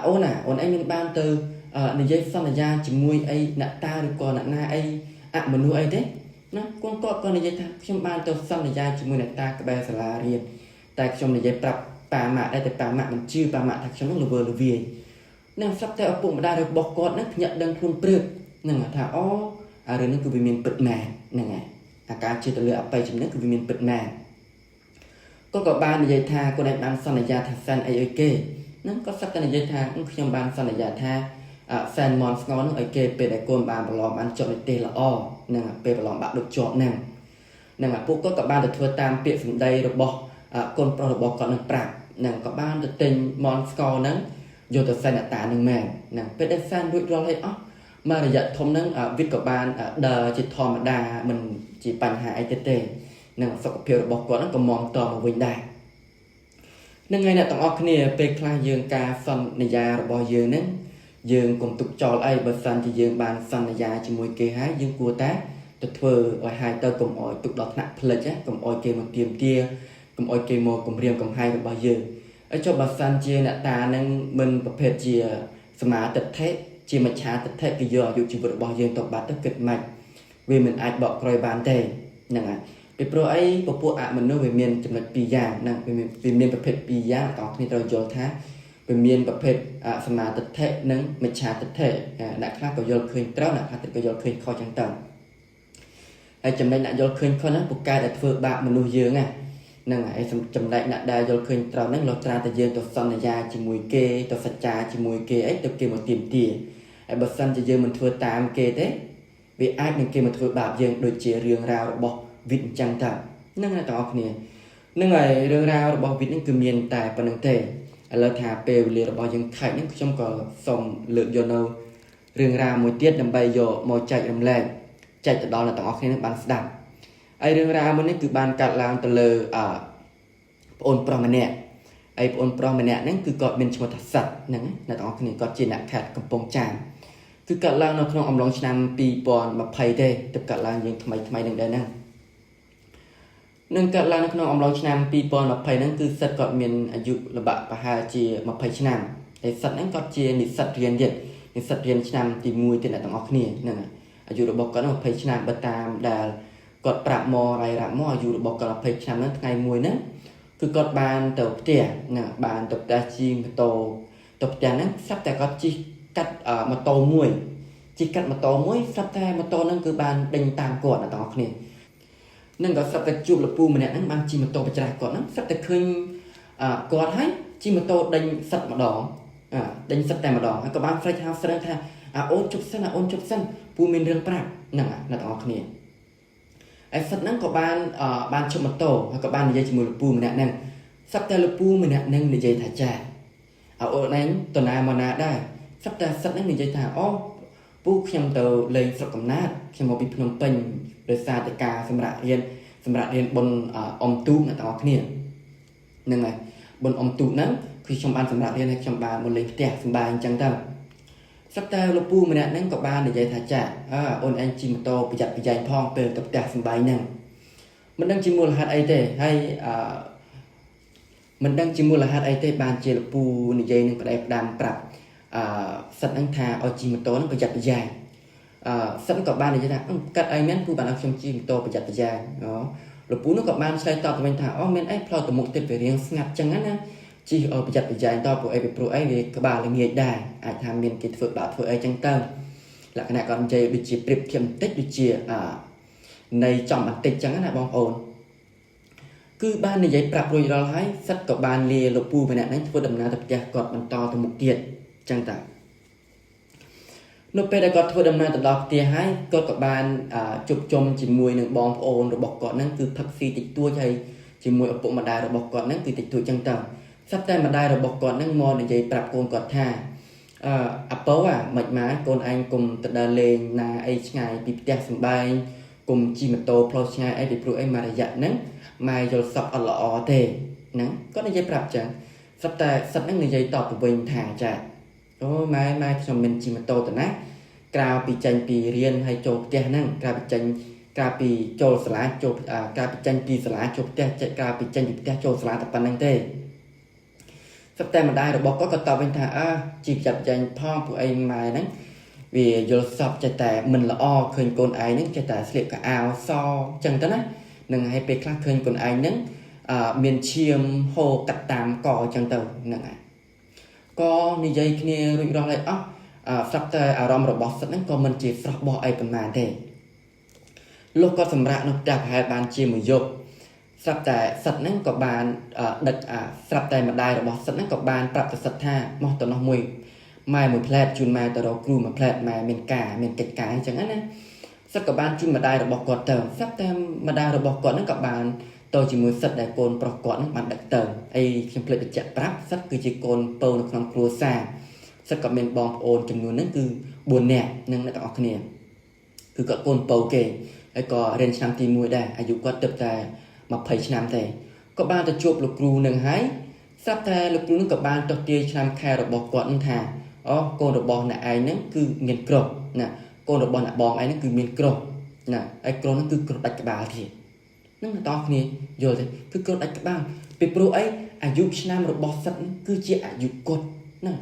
អូនឯងមានបានទៅនិយាយសន្យាជាមួយអីអ្នកតាឬក៏អ្នកណាអីអមនុស្សអីទេណាកូនគាត់ក៏និយាយថាខ្ញុំបានទៅសន្យាជាមួយអ្នកតាក្បែរសាលារៀនតែខ្ញុំនិយាយប្រាប់ប៉ាម៉ាក់ដែរតែប៉ាម៉ាក់មិនជឿប៉ាម៉ាក់ថាខ្ញុំនឹងល្វើល្វាយនឹងស្រាប់តែឪពុកម្ដាយរបស់គាត់ហ្នឹងភ្ញាក់ដឹងខ្លួនព្រឹកហ្នឹងថាអូអារឿងនេះគឺវាមានពិតមែនហ្នឹងហើយអាការជឿទៅលើអបិយជំនឿគឺវាមានពិតមែនគាត់ក៏បាននិយាយថាគាត់ឯងបានសន្យាថាសែនអីឲ្យគេហ្នឹងគាត់សឹកតែនិយាយថាខ្ញុំបានសន្យាថាសែនមន់ស្ងនឹងឲ្យគេពេលដែលកូនបានប្រឡងបានជាប់និទេសល្អហ្នឹងពេលប្រឡងបាក់ដូចជាប់ហ្នឹងពួកគាត់ក៏បានទៅធ្វើតាមពាក្យសម្ដីរបស់កូនប្រុសរបស់គាត់នឹងប្រាប់ហ្នឹងក៏បានទៅទិញមន់ស្ងហ្នឹងយកទៅសែនអ្នកតានឹងមែនហ្នឹងពេលដែលសែនរួចរាល់ហើយអស់មករយៈធំហ្នឹងវិទ្យក៏បានដើរជាធម្មតាមិនជាបញ្ហាអីទេហ្នឹងសុខភាពរបស់គាត់ហ្នឹងក៏មមតមកវិញដែរហ្នឹងហើយអ្នកទាំងអស់គ្នាពេលខ្លះយើងការសន្យារបស់យើងហ្នឹងយើងកុំទុកចោលអីបើសិនជាយើងបានសន្យាជាមួយគេហើយយើងគួរតែទៅធ្វើឲ្យហើយទៅកុំអោយទុកដល់ថ្នាក់ផ្លិចកុំអោយគេមកទៀមទាកុំអោយគេមកគំរាមកំហែងរបស់យើងហើយចុះបើសិនជាអ្នកតានឹងមិនប្រភេទជាសមាទិដ្ឋិជាមច្ឆាទិដ្ឋិគេយកអាយុជីវិតរបស់យើងទៅបាត់ទៅគិតមិនវាមិនអាចបកក្រោយបានទេហ្នឹងហើយពីព្រោះអីពពួកអមនុស្សវាមានចំណុច2យ៉ាងហ្នឹងវាមានប្រភេទ2យ៉ាងបងប្អូនត្រូវយល់ថាវាមានប្រភេទសមាទិដ្ឋិនិងមច្ឆាទិដ្ឋិអ្នកខ្លះក៏យល់ឃើញត្រូវអ្នកខ្លះទៀតក៏យល់ឃើញខុសចឹងទៅហើយចំណែកអ្នកយល់ឃើញខុសហ្នឹងពួកការដែលធ្វើបាបមនុស្សយើងហ្នឹងហើយចំណែកអ្នកដែលយល់ឃើញត្រូវហ្នឹងលុះត្រាតែយើងទៅសន្យាជាមួយគេទៅសច្ចាជាមួយគេអីទៅគេមកទៀមទាហើយបើសិនជាយើងមិនធ្វើតាមគេទេវាអាចនឹងគេមកធ្វើបាបយើងដូចជារឿងរ៉ាវរបស់វិទ្យអញ្ចឹងទៅហ្នឹងហើយបងប្អូនគ្នាហ្នឹងហើយរឿងរ៉ាវរបស់វិទ្យហ្នឹងគឺមានតែប៉ុណ្្នឹងទេឥឡូវថាពេលវេលារបស់យើងខិតហ្នឹងខ្ញុំក៏សូមលើកយកនៅរឿងរ៉ាវមួយទៀតដើម្បីយកមកចែករំលែកចែកទៅដល់អ្នកទាំងអស់គ្នានឹងបានស្ដាប់ហើយរឿងរ៉ាវមួយនេះគឺបានកាត់ឡើងទៅលើប្អូនប្រុសម្នាក់ហើយប្អូនប្រុសម្នាក់ហ្នឹងគឺគាត់មានឈ្មោះថាសិតហ្នឹងអ្នកទាំងអស់គ្នាគាត់ជាអ្នកខេត្តកំពង់ចាមគឺកាត់ឡើងនៅក្នុងអំឡុងឆ្នាំ2020ទេទើបកាត់ឡើងយើងថ្មីនឹងដែរហ្នឹងនឹងកាត់ឡើងនៅក្នុងអំឡុងឆ្នាំ2020ហ្នឹងគឺសិតគាត់មានអាយុល្បាក់ប្រហែលជា20ឆ្នាំហើយសិតហ្នឹងគាត់ជានិស្សិតរៀនទៀតនិស្សិតរៀនឆ្នាំទី1ទៀតអ្នកទាំងអស់គ្នាហ្នឹងអាយុរបស់គាត់20ឆ្នាំបើតាមដែលគាត់ប្រាប់មករាយរាប់មកអាយុរបស់គាត់20ឆ្នាំហ្នឹងថ្ងៃមួយហ្នឹងគឺគាត់បានទៅផ្ទះណាបានទៅផ្ទះជិះម៉ូតូទៅផ្ទះហ្នឹងស្រាប់តែគាត់ជិះកាត់ម៉ូតូមួយ chỉ cắt mà to mới sắp ta mà to nâng cứ bàn đánh tam cọt là to này nâng có sắp ta chụp là pu mà nè nâng ban chỉ mà to bạch ra cọt nâng sắp ta khơi cọt hay chỉ mà to đánh sắp mà đỏ đánh sắp ta mà đỏ có ban fresh house đang tha ôn chụp sân pu mình riêng prap nâng là to này ai sắp nâng có ban chụp mà to có ban dây chỉ một pu mà nè nâng sắp ta là pu mà nè nâng để dây thả trà ôn anh tuần nào mà nè đây sắp ta sắp nâng để dây thảผู้ខ្ញុំទៅលេងស្រុកកំណើតខ្ញុំមកពីភ្នំពេញដោយសារតែការសម្រាប់រៀនបុណ្យអុំទូកអ្នកទាំងអស់គ្នាហ្នឹងហើយបុណ្យអុំទូកហ្នឹងគឺខ្ញុំបានសម្រាប់រៀនហើយខ្ញុំបានមកលេងផ្ទះសម្បាយអញ្ចឹងទៅសប្តាហ៍លោកពូម្នាក់ហ្នឹងក៏បាននិយាយថាចាអូនឯងជិះម៉ូតូប្រយ័ត្នប្រយែងផងពេលទៅផ្ទះសម្បាយហ្នឹងមិនដឹងជាមូលហេតុអីទេហើយមិនដឹងជាមូលហេតុអីទេបានជាលោកពូនិយាយនឹងប្តីផ្ដាំប្រាប់សិតនឹងថាឲ្យជិះម៉ូតូនឹងប្រយ័ត្នប្រយែងសិតក៏បាននិយាយថាកាត់អីមែនពូបានឲ្យខ្ញុំជិះម៉ូតូប្រយ័ត្នប្រយែងលោកពូនោះក៏បានឆ្លើយតបទៅវិញថាមែនអីផ្លូវទៅមុខទៀតវារៀងស្ងាត់ចឹងណាជិះប្រយ័ត្នប្រយែងតព្រោះអីវាក្បាលល្ងាចដែរអាចថាមានគេធ្វើអីចឹងទៅលក្ខណៈគាត់និយាយដូចជាប្រៀបធៀបបន្តិចដូចជានៃចំបន្តិចចឹងណាបងប្អូនគឺបាននិយាយប្រាប់រួចរាល់ហើយសិតក៏បានលាលោកពូម្នាក់ហ្នឹងធ្វើដំណើរទៅផ្ទះគាត់បន្តទៅមុខទៀតចឹងតានៅពេលដែលគាត់ធ្វើដំណើរទៅដល់ផ្ទះហើយគាត់ក៏បានជួបជុំជាមួយនឹងបងប្អូនរបស់គាត់ហ្នឹងគឺផឹកស៊ីតិចតួចហើយជាមួយឪពុកម្ដាយរបស់គាត់ហ្នឹងគឺតិចតួចចឹងទៅសប្តាហ៍ម្ដាយរបស់គាត់ហ្នឹងមកនិយាយប្រាប់កូនគាត់ថាអាពៅមិនម៉ែកូនឯងកុំទៅដើរលេងណាអីឆ្ងាយពីផ្ទះសម្បែងកុំជិះម៉ូតូផ្លូវឆ្ងាយអីពីព្រោះអីមួយរយៈហ្នឹងម៉ែយល់សពអត់ល្អទេហ្នឹងគាត់និយាយប្រាប់ចឹងសប្តាហ៍សិតហ្នឹងនិយាយតបទៅវិញថាចាអូម៉ែខ្ញុំមិនជិះម៉ូតូទៅណាក្រៅពីចេញពីរៀនហើយចូលផ្ទះហ្នឹងក្រៅពីចូលសាលាក្រៅពីចេញពីសាលាចូលផ្ទះក្រៅពីចេញពីផ្ទះចូលសាលាតែប៉ុណ្្នឹងទេសប្តាហ៍ម្ដាយរបស់គាត់ក៏តបវិញថាជីបចាប់ចេញផងពួកឯងម៉ែហ្នឹងវាយល់សពចេះតែមិនល្អឃើញកូនឯងហ្នឹងចេះតែស្លៀកកៅអៅសចឹងទៅណានឹងឲ្យពេលខ្លះឃើញកូនឯងហ្នឹងមានឈាមហូរកាត់តាមកចឹងទៅហ្នឹងហើយក៏និយាយគ្នារួចរាល់ហើយស្រាប់តែអារម្មណ៍របស់សិតហ្នឹងក៏មិនជាស្រស់បោះអីប៉ុន្មានទេលោកក៏សម្រាប់នៅផ្ទះប្រហែលបានជាមួយយប់ស្រាប់តែសិតហ្នឹងក៏បានដឹកស្រាប់តែម្ដាយរបស់សិតហ្នឹងក៏បានប្រាប់ទៅសិតថាមកទៅនោះមួយម៉ែមួយផ្លែតជូនម៉ែទៅរកគ្រូមួយផ្លែតម៉ែមានកិច្ចការអញ្ចឹងណាសិតក៏បានជូនម្ដាយរបស់គាត់ទៅស្រាប់តែម្ដាយរបស់គាត់ហ្នឹងក៏បានទៅជាមួយសិតដែលកូនប្រុសគាត់ហ្នឹងបានដឹកទៅអីខ្ញុំភ្លេចបញ្ជាក់ប្រាប់សិតគឺជាកូនពៅនៅក្នុងគ្រួសារសិតក៏មានបងប្អូនចំនួនហ្នឹងគឺ4នាក់នឹងអ្នកទាំងអស់គ្នាគឺគាត់កូនពៅគេហើយក៏រៀនឆ្នាំទី1ដែរអាយុគាត់ទៅតែ20ឆ្នាំទេក៏បានទៅជួបលោកគ្រូនឹងហើយស្រាប់តែលោកគ្រូនឹងក៏បានទស្សទាយឆ្នាំខែរបស់គាត់នឹងថាកូនរបស់អ្នកឯងហ្នឹងគឺមានក្រោះណាកូនរបស់អ្នកបងឯងហ្នឹងគឺមានក្រោះណាហើយក្រោះហ្នឹងគឺក្រោះដាច់ក្បាលទៀតនឹងអ្នកទាំងគ្នាយល់ទេគឺក្រោះដាច់ក្បាលពីព្រោះអីអាយុឆ្នាំរបស់សិតគឺជាអាយុគាត់ណា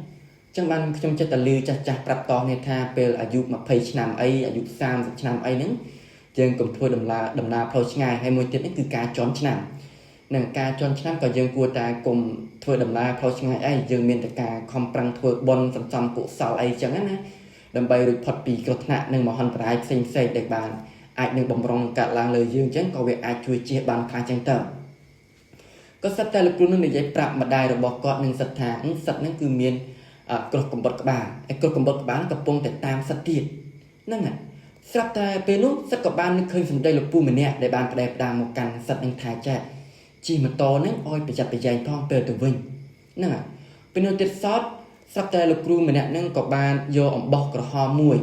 ចឹងបានខ្ញុំចិត្តតែលឺចាស់ប្រាប់តោះនេះថាពេលអាយុ20ឆ្នាំអីអាយុ30ឆ្នាំអីហ្នឹងយើងកុំធ្វើដំណើរផ្លូវឆ្ងាយហើយមួយទៀតនេះគឺការជន់ឆ្នាំនឹងការជន់ឆ្នាំក៏យើងគួរតែកុំធ្វើដំណើរផ្លូវឆ្ងាយអីយើងមានតែការខំប្រឹងធ្វើបុណ្យសន្សំកុសលអីចឹងណាដើម្បីរួចផុតពីគ្រោះថ្នាក់និងមហន្តរាយផ្សេងដែលបានអាចនឹងបំរុងកាត់ឡើងលើយើងចឹងក៏វាអាចជួយជៀសបានខ្លះចឹងទៅក៏សិតតែលោកគ្រូនឹងនិយាយប្រាប់ម្ដាយរបស់គាត់នឹងសិតថាសិតហ្នឹងគឺមានគ្រោះកំបុតក្បាលឯគ្រោះកំបុតក្បាលកំពុងតែតាមសិតទៀតហ្នឹងហើយស្រាប់តែពេលនោះសិតក៏បាននឹកឃើញសម្ដីលោកពូម្នាក់ដែលបានផ្ដែផ្ដាំមកកាន់សិតនឹងថាចាជិះម៉ូតូហ្នឹងឲ្យប្រយ័ត្នប្រយែងផងពេលទៅវិញហ្នឹងហើយពេលនោះទៀតសតស្រាប់តែលោកគ្រូម្នាក់ហ្នឹងក៏បានយកអំបោះក្រហមមួយ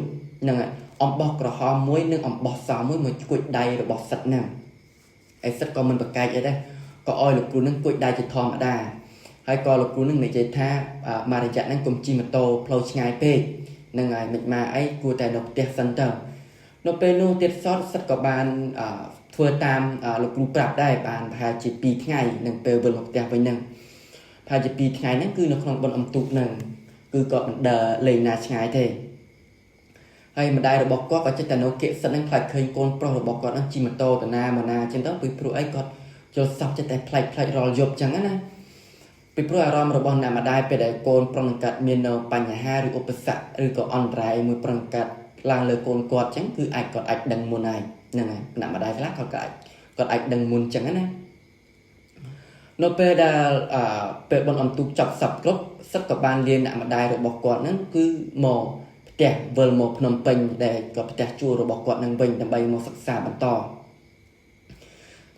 ហ្នឹងហើយអំបោះក្រហមមួយនិងអំបោះសមួយមកគួចដៃរបស់សិតហ្នឹងហើយសិតក៏មិនប្រកែកអីដែរក៏ឲ្យលោកគ្រូហ្នឹងគួចដៃជាធម្មតាហើយក៏លោកគ្រូនឹងនិយាយថាមករយៈហ្នឹងកុំជិះម៉ូតូផ្លូវឆ្ងាយពេកហ្នឹងហើយមិនម៉ាអីគួរតែនៅផ្ទះសិនទៅនៅពេលនោះទៀតសតសិតក៏បានធ្វើតាមលោកគ្រូប្រាប់ដែរបានប្រហែលជា2ថ្ងៃនឹងពេលវិលមកផ្ទះវិញហ្នឹងប្រហែលជា2ថ្ងៃហ្នឹងគឺនៅក្នុងបុណ្យអុំទូកហ្នឹងគឺគាត់មិនដើរលេងណាឆ្ងាយទេហើយម្ដាយរបស់គាត់ក៏ចិត្តតែនៅគិសិតហ្នឹងខ្លាចឃើញកូនប្រុសរបស់គាត់ហ្នឹងជិះម៉ូតូទៅណាមកណាចឹងទៅពីព្រោះអីគាត់យល់សពចិត្តតែផ្លែករាល់យប់ចឹងណាពីព្រោះអារម្មណ៍របស់អ្នកម្ដាយពេលដែលកូនប្រុសនឹងកាត់មាននៅបញ្ហាឬឧបសគ្គឬក៏អន្តរាយមួយប្រុសកាត់ ឡើងលើកូនគាត់អញ្ចឹងគឺអាចគាត់អាចដឹងមុនហើយហ្នឹងហើយគណៈម្ដាយខ្លះគាត់អាចដឹងមុនអញ្ចឹងណានៅពេលដែលពេលបនអន្ទុកចាប់សັບគ្រប់សិតក៏បានលាអ្នកម្ដាយរបស់គាត់ហ្នឹងគឺមកផ្ទះវិលមកភ្នំពេញដែលគាត់ផ្ទះជួលរបស់គាត់នឹងវិញដើម្បីមកសិក្សាបន្ត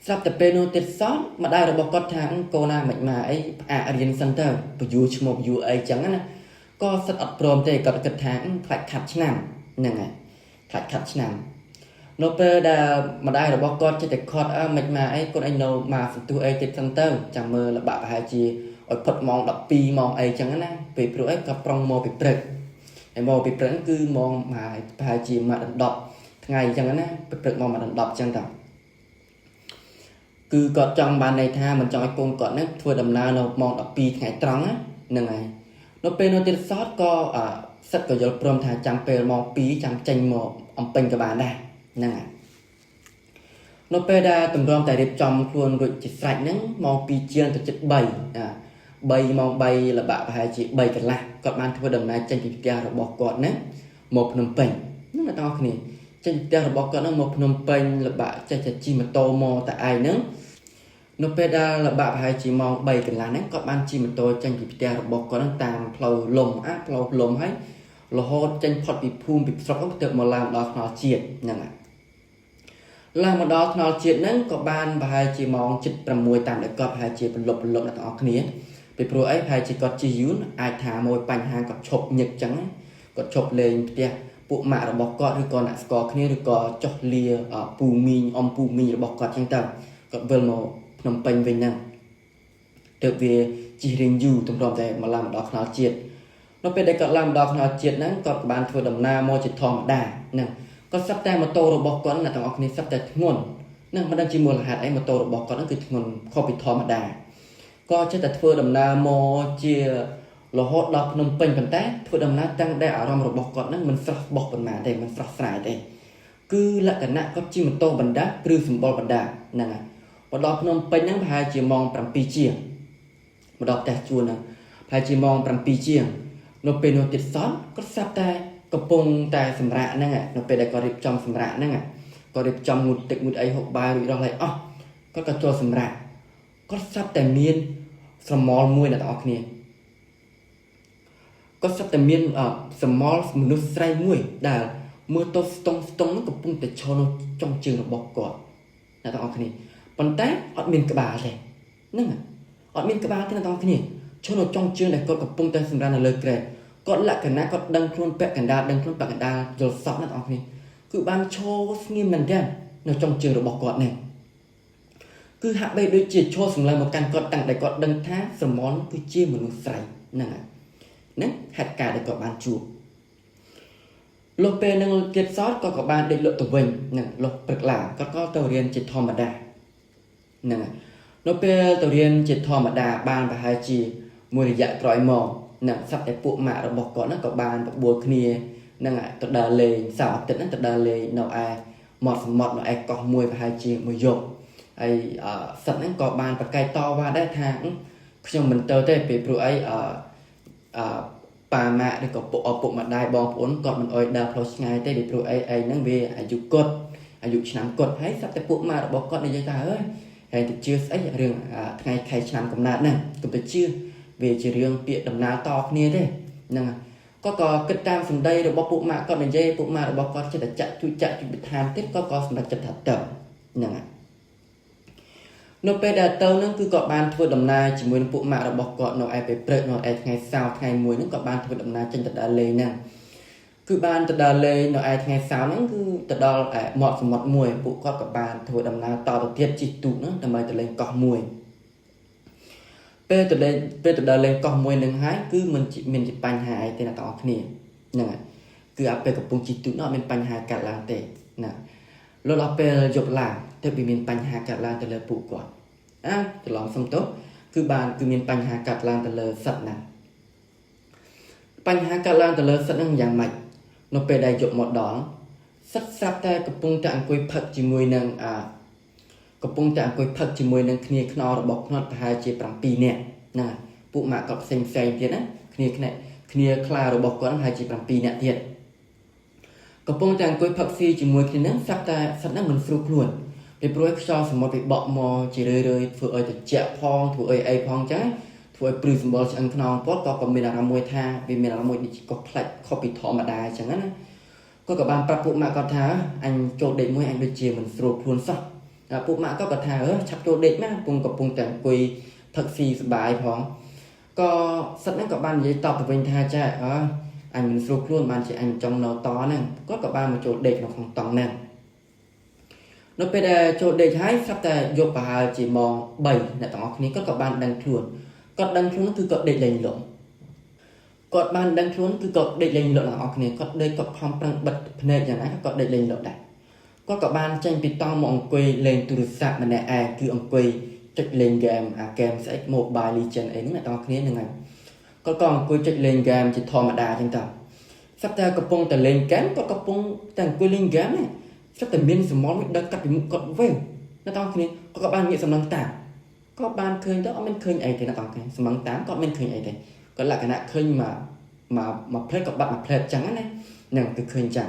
ស្រាប់តែពេលនោះទៀតសោះម្ដាយរបស់គាត់ថាកូនណាមិនមកអីផ្អាករៀនសិនទៅបញ្យូឈ្មោះយូអីចឹងណាក៏សិតអត់ព្រមទេគាត់គិតថាខ្លាចខាត់ឆ្នាំហ្នឹងហើយខ្លាចខាត់ឆ្នាំនៅពេលដែលម្ដាយរបស់គាត់ចិត្តតែខាត់មិនមកអីកូនអញនៅមកសន្ទុះអីទៀតសិនទៅចាំមើលលបាក់ប្រហែលជាឲ្យផុតម៉ោង12ម៉ោងអីចឹងណាពេលព្រោះអីក៏ប្រុងមកពីព្រឹកហើយមកពីព្រឹកគឺម៉ោងប្រហែលជាម៉ាក់10ថ្ងៃចឹងណាពីព្រឹកមកម៉ាក់10ចឹងតើគឺគាត់ចង់បានន័យថាមិនចង់ឲ្យកូនគាត់នឹងធ្វើដំណើរនៅម៉ោង12ថ្ងៃត្រង់ហ្នឹងហើយនៅពេលនោះទៀតសតក៏សិតក៏យល់ព្រមថាចាំពេលម៉ោង2ចាំចេញមកអំពេញក៏បានដែរហ្នឹងហើយនៅពេលដែលតម្រាំតែរៀបចំខ្លួនរួចជាស្រេចហ្នឹងម៉ោង2ជាងទៅជិត3ម៉ោង3លបាក់ប្រហែលជា3កន្លះគាត់បានធ្វើដំណើរចេញពីផ្ទះរបស់គាត់ហ្នឹងមកភ្នំពេញហ្នឹងអ្នកទាំងអស់គ្នាចេញពីផ្ទះរបស់គាត់ហ្នឹងមកភ្នំពេញលបាក់ចេះតែជិះម៉ូតូមកតែឯងហ្នឹងនៅពេលដែលលបាក់ប្រហែលជាម៉ោង3កន្លះហ្នឹងគាត់បានជិះម៉ូតូចេញពីផ្ទះរបស់គាត់ហ្នឹងតាមផ្លូវលំផ្លូវលំហើយរហូតចេញផុតពីភូមិពីស្រុកហ្នឹងទៅមកឡើងដល់ថ្នល់ជាតិហ្នឹងហើយឡើងមកដល់ថ្នល់ជាតិហ្នឹងក៏បានប្រហែលជាម៉ោង7:06តាមដែលគាត់ប្រហែលជាប្រឡប់អ្នកទាំងអស់គ្នាពីព្រោះអីប្រហែលជាគាត់ជិះយូរអាចថាមួយបញ្ហាគាត់ឈប់ញឹកចឹងគាត់ឈប់លេងផ្ទះពួកម៉ាក់របស់គាត់ឬក៏អ្នកស្គាល់គ្នាឬក៏ចុះលាពូមីងពូមីងរបស់គាត់ចឹងទៅគាត់វិលមកភ្នំពេញវិញហ្នឹងទៅវាជិះរៀងយូរតម្រាំតែមកឡើងដល់ថ្នល់ជាតិនៅពេលដែលគាត់ឡើងដល់ថ្នល់ជាតិហ្នឹងគាត់ក៏បានធ្វើដំណើរមកជាធម្មតាហ្នឹងគាត់ស្រាប់តែម៉ូតូរបស់គាត់អ្នកទាំងអស់គ្នាស្រាប់តែធ្ងន់ហ្នឹងមិនដឹងជាមូលហេតុអីម៉ូតូរបស់គាត់ហ្នឹងគឺធ្ងន់ខុសពីធម្មតាក៏ចេះតែធ្វើដំណើរមកជារហូតដល់ភ្នំពេញប៉ុន្តែធ្វើដំណើរតាំងដែលអារម្មណ៍របស់គាត់ហ្នឹងមិនស្រស់បោះប៉ុន្មានទេមិនស្រស់ស្រាយទេគឺលក្ខណៈគាត់ជិះម៉ូតូបណ្ដាព្រឺសម្បល់បណ្ដាហ្នឹងហើយមកដល់ភ្នំពេញហ្នឹងប្រហែលជាម៉ោង7ជាងមកដល់ផ្ទះជួលហ្នឹងប្រហែលជាម៉ោង7ជាងនៅពេលនោះទៀតសោះគាត់ស្រាប់តែកំពុងតែសម្រាកហ្នឹងនៅពេលដែលគាត់រៀបចំសម្រាកហ្នឹងគាត់រៀបចំងូតទឹកងូតអីហូបបាយរួចរាល់ហើយអស់គាត់ក៏ចូលសម្រាកគាត់ស្រាប់តែមានស្រមោលមួយអ្នកទាំងអស់គ្នាគាត់ស្រាប់តែមានស្រមោលមនុស្សស្រីមួយដែលមើលទៅស្ទង់ហ្នឹងកំពុងតែឈរនៅចុងជើងរបស់គាត់អ្នកទាំងអស់គ្នាប៉ុន្តែអត់មានក្បាលទេហ្នឹងអត់មានក្បាលទេអ្នកទាំងអស់គ្នាឈរនៅចុងជើងដែលគាត់កំពុងតែសម្រាកនៅលើគ្រែគាត់លក្ខណៈគាត់ដឹងខ្លួនពាក់កណ្ដាលយល់សក់អ្នកទាំងអស់គ្នាគឺបានឈរស្ងៀមមែនទែននៅចុងជើងរបស់គាត់នេះគឺហាក់បីដូចជាឈរសម្លឹងមកកាន់គាត់តាំងតែគាត់ដឹងថាស្រមោលគឺជាមនុស្សស្រីហ្នឹងហើយហ្នឹងហេតុការណ៍ដែលគាត់បានជួបលុះពេលហ្នឹងទៀតសោតគាត់ក៏បានដេកលក់ទៅវិញហ្នឹងលុះព្រឹកឡើងគាត់ក៏ទៅរៀនជាធម្មតាហ្នឹងហើយនៅពេលទៅរៀនជាធម្មតាបានប្រហែលជាមួយរយៈក្រោយមកហ្នឹងសត្វតែពួកម៉ាក់របស់គាត់ហ្នឹងក៏បានបបួលគ្នាហ្នឹងហើយទៅដើរលេងសៅរ៍អាទិត្យហ្នឹងទៅដើរលេងនៅឯមាត់សមុទ្រនៅឯកោះមួយប្រហែលជាមួយយប់ហើយសត្វហ្នឹងក៏បានប្រកែកតវ៉ាដែរថាខ្ញុំមិនទៅទេពីព្រោះអីប៉ាម៉ាក់ឬក៏ពុកម្ដាយបងប្អូនគាត់មិនអោយដើរផ្លូវឆ្ងាយទេពីព្រោះអីហ្នឹងវាអាយុឆ្នាំគាត់ហើយសត្វតែពួកម៉ាក់របស់គាត់និយាយថាហើយទៅជឿស្អីរឿងថ្ងៃខែឆ្នាំកំណើតហ្នឹងកុំទៅជឿវាជារឿងពាក្យដំណើរតគ្នាទេហ្នឹងគាត់ក៏គិតតាមសម្ដីរបស់ពួកម៉ាក់គាត់និយាយពួកម៉ាក់របស់គាត់ចិត្តតែចាក់ជួយបន្ថែមទៀតគាត់ក៏សម្រេចចិត្តថាទៅហ្នឹងហើយនៅពេលដែលទៅហ្នឹងគឺគាត់បានធ្វើដំណើរជាមួយនឹងពួកម៉ាក់របស់គាត់នៅឯពេលព្រឹកនៅឯថ្ងៃសៅរ៍ថ្ងៃមួយហ្នឹងគាត់បានធ្វើដំណើរចេញទៅដើរលេងហ្នឹងគឺបានទៅដើរលេងនៅឯថ្ងៃសៅរ៍ហ្នឹងគឺទៅដល់មាត់សមុទ្រមួយពួកគាត់ក៏បានធ្វើដំណើរតទៅទៀតជិះទូកហ្នឹងដើម្បីទៅលេងកោះមួយពេលទៅដើរលេងកោះមួយនឹងហើយគឺមិនមានជាបញ្ហាអីទេអ្នកទាំងអស់គ្នាហ្នឹងហើយគឺអាពេលកំពុងជិះទូកនោះអត់មានបញ្ហាកើតឡើងទេណាលុះដល់ពេលយប់ឡើងទៅវាមានបញ្ហាកើតឡើងទៅលើពួកគាត់ច្រឡំសំទោសគឺមានបញ្ហាកើតឡើងទៅលើសត្វណាបញ្ហាកើតឡើងទៅលើសត្វហ្នឹងយ៉ាងម៉េចនៅពេលដែលយប់មកដល់សត្វស្រាប់តែកំពុងតែអង្គុយផឹកជាមួយនឹងគ្នាខ្នររបស់គាត់ប្រហែលជា7នាក់ណាពួកម៉ាក់គាត់ផ្សេងទៀតណាគ្នាខ្លារបស់គាត់ប្រហែលជា7នាក់ទៀត កំពុងតែអង្គុយផឹកស៊ីជាមួយគ្នានឹងស្រាប់តែសត្វហ្នឹងមិនស្រួលខ្លួនពីព្រោះខ្យល់សមុទ្រវាបក់មកជារឿយធ្វើឲ្យត្រជាក់ផងធ្វើឲ្យអីផងចឹងធ្វើឲ្យព្រឺសម្បល់ឆ្អឹងខ្នងគាត់ក៏មានអារម្មណ៍មួយថាវាមានអារម្មណ៍មួយដូចក៏ខ្លាច់ខុសពីធម្មតាចឹងណាគាត់ក៏បានប្រាប់ពួកម៉ាក់គាត់ថាអញចូលដេកមួយអញដូចជាមិនស្រួលខ្លួនសោះពួកម៉ាក់គាត់ក៏ថាឆាប់ចូលដេកណាកំពុងតែអង្គុយផឹកស៊ីសប្បាយផងក៏សត្វហ្នឹងក៏បាននិយាយតបទៅវិញថាចាអញមិនស្រួលខ្លួនបានជាអញចង់នៅតហ្នឹងគាត់ក៏បានមកចូលដេកក្នុងតង់ហ្នឹងនៅពេលដែលចូលដេកហើយស្រាប់តែយកប្រហែលជាម៉ោង3អ្នកទាំងអស់គ្នាគាត់ក៏បានដឹងខ្លួនគាត់ដឹងខ្លួនគឺគាត់ដេកលេងលំគាត់បានដឹងខ្លួនគឺគាត់ដេកលេងលំទាំងអស់គ្នាគាត់ដេកគាត់ខំប្រឹងបិទភ្នែកយ៉ាងណាគាត់ដេកលេងលំដែរគាត់ក៏បានចេញពីតង់មកអង្គុយលេងទូរស័ព្ទម្នាក់ឯងគឺអង្គុយចុចលេងហ្គេមអាហ្គេមស្អី Mobile Legends អីហ្នឹងអ្នកទាំងអស់គ្នាហ្នឹងហើយគាត់ក៏អង្គុយចុចលេងហ្គេមជាធម្មតាចឹងតើស្រាប់តែកំពុងតែលេងហ្គេមគាត់កំពុងតែអង្គុយលេងហ្គេមហ្នឹងស្រាប់តែមានសមល់មួយដឹកកាត់ពីមុខគាត់វិញអ្នកទាំងអស់គ្នាគាត់ក៏បានងាកសម្លឹងតាមគាត់បានឃើញទៅអត់មានឃើញអីទេអ្នកទាំងអស់គ្នាសម្លឹងតាមគាត់មានឃើញអីទេគាត់លក្ខណៈឃើញមកផ្លេតក៏បាត់មកផ្លេតចឹងណាហ្នឹងគឺឃើញចឹង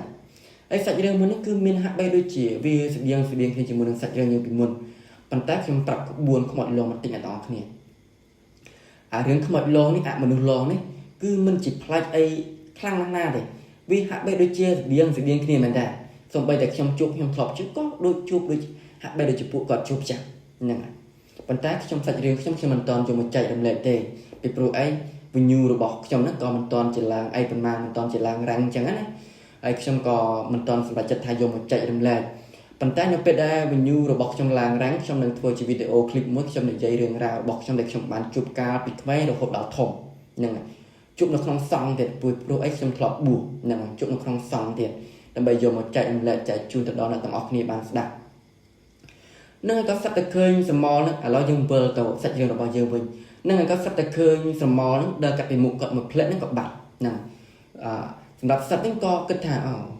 ហើយសាច់រឿងមួយនេះគឺមានហាក់បីដូចជាវាស្តៀងគ្នាជាមួយនឹងសាច់រឿងយើងពីមុនប៉ុន្តែខ្ញុំប្រាប់ក្បួនខ្មោចលងបន្តិចអ្នកទាំងអស់គ្នាអារឿងខ្មោចលងនេះមនុស្សលងនេះគឺមិនជាផ្លាច់អីខ្លាំងណាស់ទេវាហាក់បីដូចជាស្តៀងគ្នាមែនទេសូម្បីតែខ្ញុំជួបខ្ញុំធ្លាប់ជួបក៏ដូចជួបដូចហាក់បីដូចជាពួកគាត់ជួបចឹងហ្នឹងហើយប៉ុន្តែខ្ញុំសាច់រឿងខ្ញុំមិនតន់ចូលមកចែករំលែកទេពីព្រោះអីវិញ្ញាណរបស់ខ្ញុំហ្នឹងក៏មិនតន់ជាឡើងអីប៉ុន្មានមិនតន់ជាឡើងរាំងចឹងណាហើយខ្ញុំក៏មិនតន់សម្រេចចិត្តថាយកមកចែករំលែកប៉ុន្តែនៅពេលដែលវិញ្ញាណរបស់ខ្ញុំឡើងរាំងខ្ញុំនឹងធ្វើជាវីដេអូឃ្លីបមួយខ្ញុំនិយាយរឿងរ៉ាវរបស់ខ្ញុំដែលខ្ញុំបានជួបកាលពីក្មេងរហូតដល់ធំហ្នឹងហើយជួបនៅក្នុងសង្ឃទៀតព្រោះអីខ្ញុំធ្លាប់បួសហ្នឹងហើយជួបនៅក្នុងសង្ឃទៀតដើម្បីយកមកចែករំលែកចែកជូនទៅដល់អ្នកទាំងអស់គ្នាបានស្ដាប់នឹងក៏ស្រាប់តែឃើញសមល់ហ្នឹងឥឡូវយើងវិលទៅសាច់រឿងរបស់យើងវិញនឹងក៏ស្រាប់តែឃើញសមល់ហ្នឹងដើរកាត់ពីមុខគាត់មួយផ្លែតហ្នឹងក៏បាត់ហ្នឹងសម្រាប់សត្វហ្នឹងក៏គិតថា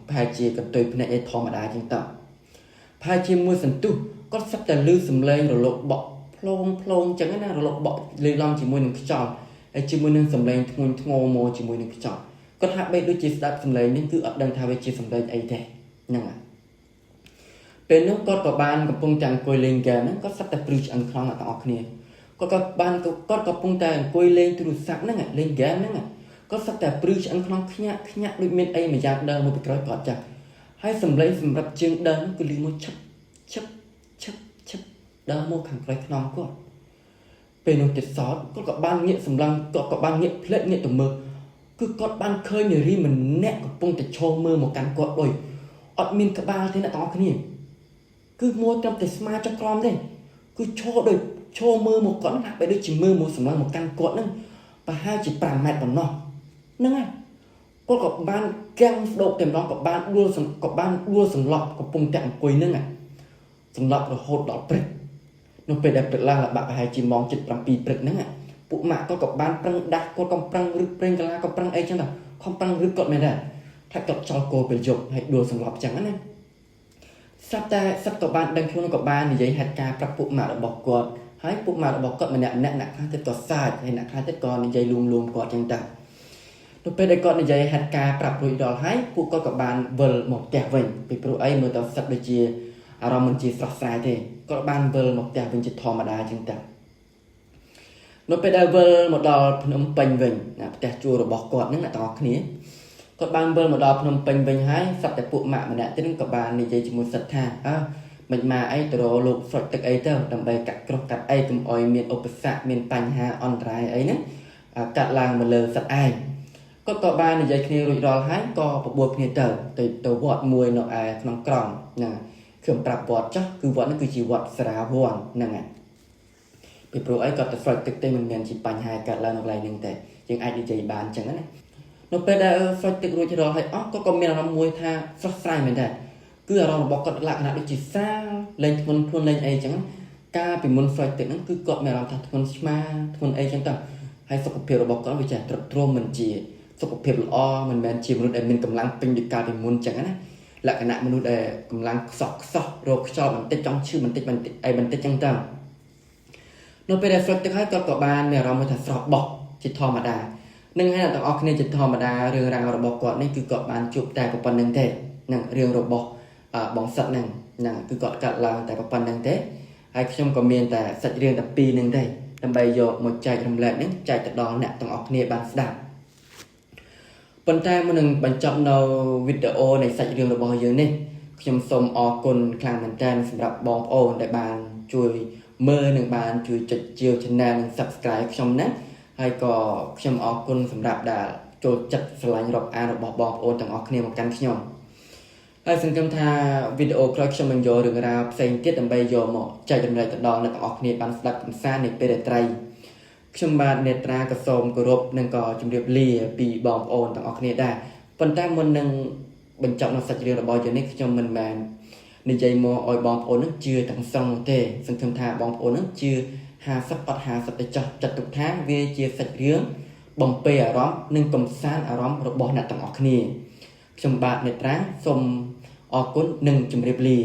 ប្រហែលជាកន្ទុយភ្នែកឯធម្មតាជាងតើប្រហែលជាមួយសន្ទុះគាត់ស្រាប់តែលឺសំឡេងរលកបក់ផ្លងចឹងណារលកបក់លេឡំជាមួយនឹងខ្យល់ហើយជាមួយនឹងសំឡេងធ្ងន់ធ្ងរមកជាមួយនឹងខ្យល់គាត់ហាក់បីដូចជាស្ដាប់សំឡេងនេះគឺអត់ដឹងថាវាជាសំឡេងអីទេហ្នឹងហើយពេលនោះគាត់ក៏បានកំពុងតែអង្គុយលេងហ្គេមហ្នឹងគាត់ស្រាប់តែព្រឺឆ្អឹងខ្លាំងអ្នកទាំងអស់គ្នាគាត់កំពុងតែអង្គុយលេងទូរស័ព្ទហ្នឹងលេងហ្គេមហ្នឹងគាត់ស្រាប់តែព្រឺឆ្អឹងខ្លាំងខ្ញាក់ដូចមានអីមួយយ៉ាងដើរមកពីក្រោយគាត់ចាស់ហើយសំឡេងសម្រាប់ជើងដើរហ្នឹងគឺលឺមួយឈឹបដើរមកខាងក្រោយខ្នងគាត់ពេលនោះទៀតសតគាត់ក៏បានងាកសម្លឹងគាត់ក៏បានងាកផ្លេចងាកទៅមើលគឺគាត់បានឃើញនារីម្នាក់កំពុងតែឈរមើលមកកាន់គាត់ដូចអត់មានក្បាលទេអ្នកទាំងអស់គ្នាគឺមួយត្រឹមតែស្មាចុះក្រោមទេគឺឈរមើលមកគាត់ហាក់បីដូចជាមើលមកសម្លឹងមកកាន់គាត់ហ្នឹងប្រហែលជា5ម៉ែត្រប៉ុណ្ណោះហ្នឹងហើយគាត់ក៏បានកាំងស្ដោកតែម្ដងក៏បានដួលសន្លប់កំពុងតែអង្គុយហ្នឹងសន្លប់រហូតដល់ព្រឹកនៅពេលដែលព្រឹកឡើងល្បាក់ប្រហែលជាម៉ោង 7-7 ព្រឹកហ្នឹងពួកម៉ាក់គាត់ក៏បានប្រឹងដាស់គាត់កំប្រឹងរឹកប្រេងកាឡាក៏ប្រឹងអីចឹងដែរខំប្រឹងរឹកគាត់មែនដែរថាគាត់ចោលគោពេលយប់ហើយដួលសន្លប់ចឹងណាស្រាប់តែសឹកក៏បានដឹងខ្លួនក៏បាននិយាយហេតុការណ៍ប្រាប់ពួកម៉ាក់របស់គាត់ហើយពួកម៉ាក់របស់គាត់ម្នាក់អ្នកខ្លះទៀតក៏សាចហើយអ្នកខ្លះទៀតក៏និយាយលួងគាត់ចឹងដែរទៅពេលដែលគាត់និយាយហេតុការណ៍ប្រាប់រួចដល់ហើយពួកគាត់ក៏បានវិលមកផ្ទះវិញពីព្រោះអីមើលទៅសឹកដូចជាអារម្មណ៍មិនជាស្រស់ស្រាយទេគាត់បានវិលមកផ្ទះវិញជាធម្មតាចឹងទៅនៅពេលដែលវិលមកដល់ភ្នំពេញវិញផ្ទះជួលរបស់គាត់ហ្នឹងអ្នកទាំងអស់គ្នាគាត់បានវិលមកដល់ភ្នំពេញវិញហើយសត្វតែពួកម៉ាក់ម្នាក់ទៀតក៏បាននិយាយជាមួយសត្វថាមិនម៉ាអីទៅរកលោកស្រោចទឹកអីទៅដើម្បីកាត់ក្រោះកាត់អីកុំអោយមានឧបសគ្គមានបញ្ហាអន្តរាយអីហ្នឹងកាត់ឡើងមកលើសត្វឯងគាត់ក៏បាននិយាយគ្នារួចរាល់ហើយក៏បបួលគ្នាទៅវត្តមួយនៅឯក្នុងក្រុងហ្នឹងខ្ញុំប្រាប់វត្តចាស់គឺវត្តនេះគឺជាវត្តសារាវ័នហ្នឹងហើយពីព្រោះអីគាត់ទៅស្រោចទឹកទេមិនមានជាបញ្ហាកើតឡើងនៅកន្លែងហ្នឹងទេយើងអាចនិយាយបានអញ្ចឹងណានៅពេលដែលស្រោចទឹករួចរាល់ហើយគាត់ក៏មានអារម្មណ៍មួយថាស្រស់ស្រាយមែនដែរគឺអារម្មណ៍របស់គាត់លក្ខណៈដូចជាសាលលេងធ្ងន់ខ្លួនលេងអីអញ្ចឹងកាលពីមុនស្រោចទឹកហ្នឹងគឺគាត់មានអារម្មណ៍ថាធ្ងន់ឆ្មាធ្ងន់អីអញ្ចឹងទៅហើយសុខភាពរបស់គាត់វាចេះទ្រុឌទ្រោមមិនជាសុខភាពល្អមិនមែនជាមនុស្សដែលមានកម្លាំងពេញដូចកាលពីមុនអញ្ចឹងណាលក្ខណៈមនុស្សដែលកម្លាំងខ្សោះរោគខ្យល់បន្តិចចង់ឈឺបន្តិចអីបន្តិចអញ្ចឹងទៅនៅពេលដែលស្រោចទឹកហើយគាត់ក៏បានមានអារម្មណ៍ថាស្រស់បោះជាធម្មតានឹងហើយអ្នកទាំងអស់គ្នាជាធម្មតារឿងរ៉ាវរបស់គាត់នេះគឺគាត់បានជួបតែប៉ុណ្្នឹងទេ នឹងរឿងរបស់បងសិតហ្នឹងគឺគាត់កាត់ឡើងតែប៉ុណ្្នឹងទេហើយខ្ញុំក៏មានតែសាច់រឿងតែពីរហ្នឹងទេដើម្បីយកមកចែករំលែកហ្នឹងចែកទៅដល់អ្នកទាំងអស់គ្នាបានស្ដាប់ប៉ុន្តែមុននឹងបញ្ចប់នៅវីដេអូនៃសាច់រឿងរបស់យើងនេះខ្ញុំសូមអរគុណខ្លាំងមែនទែនសម្រាប់បងប្អូនដែលបានជួយមើលនិងបានជួយចុចជាវ channel និង Subscribe ខ្ញុំណាហើយក៏ខ្ញុំអរគុណសម្រាប់ដែលចូលចិត្តស្រឡាញ់រាប់អានរបស់បងប្អូនទាំងអស់គ្នាមកកាន់ខ្ញុំហើយសង្ឃឹមថាវីដេអូក្រោយខ្ញុំនឹងយករឿងរ៉ាវផ្សេងទៀតដើម្បីយកមកចែករំលែកទៅដល់អ្នកទាំងអស់គ្នាបានស្ដាប់កំសាន្តនៃពេលរាត្រីខ្ញុំបាទនេត្រាក៏សូមគោរពនិងក៏ជម្រាបលាពីបងប្អូនទាំងអស់គ្នាដែរប៉ុន្តែមុននឹងបញ្ចប់នៅសាច់រឿងរបស់យើងនេះខ្ញុំមិនមែននិយាយមកឲ្យបងប្អូននឹងជឿទាំងស្រុងទេសង្ឃឹមថាបងប្អូននឹងជឿ50អត់50ទៅចោះចាត់ទុកថាវាជាសាច់រឿងបំពេអារម្មណ៍និងកំសាន្តអារម្មណ៍របស់អ្នកទាំងអស់គ្នាខ្ញុំបាទនេត្រាសូមអរគុណនិងជម្រាបលា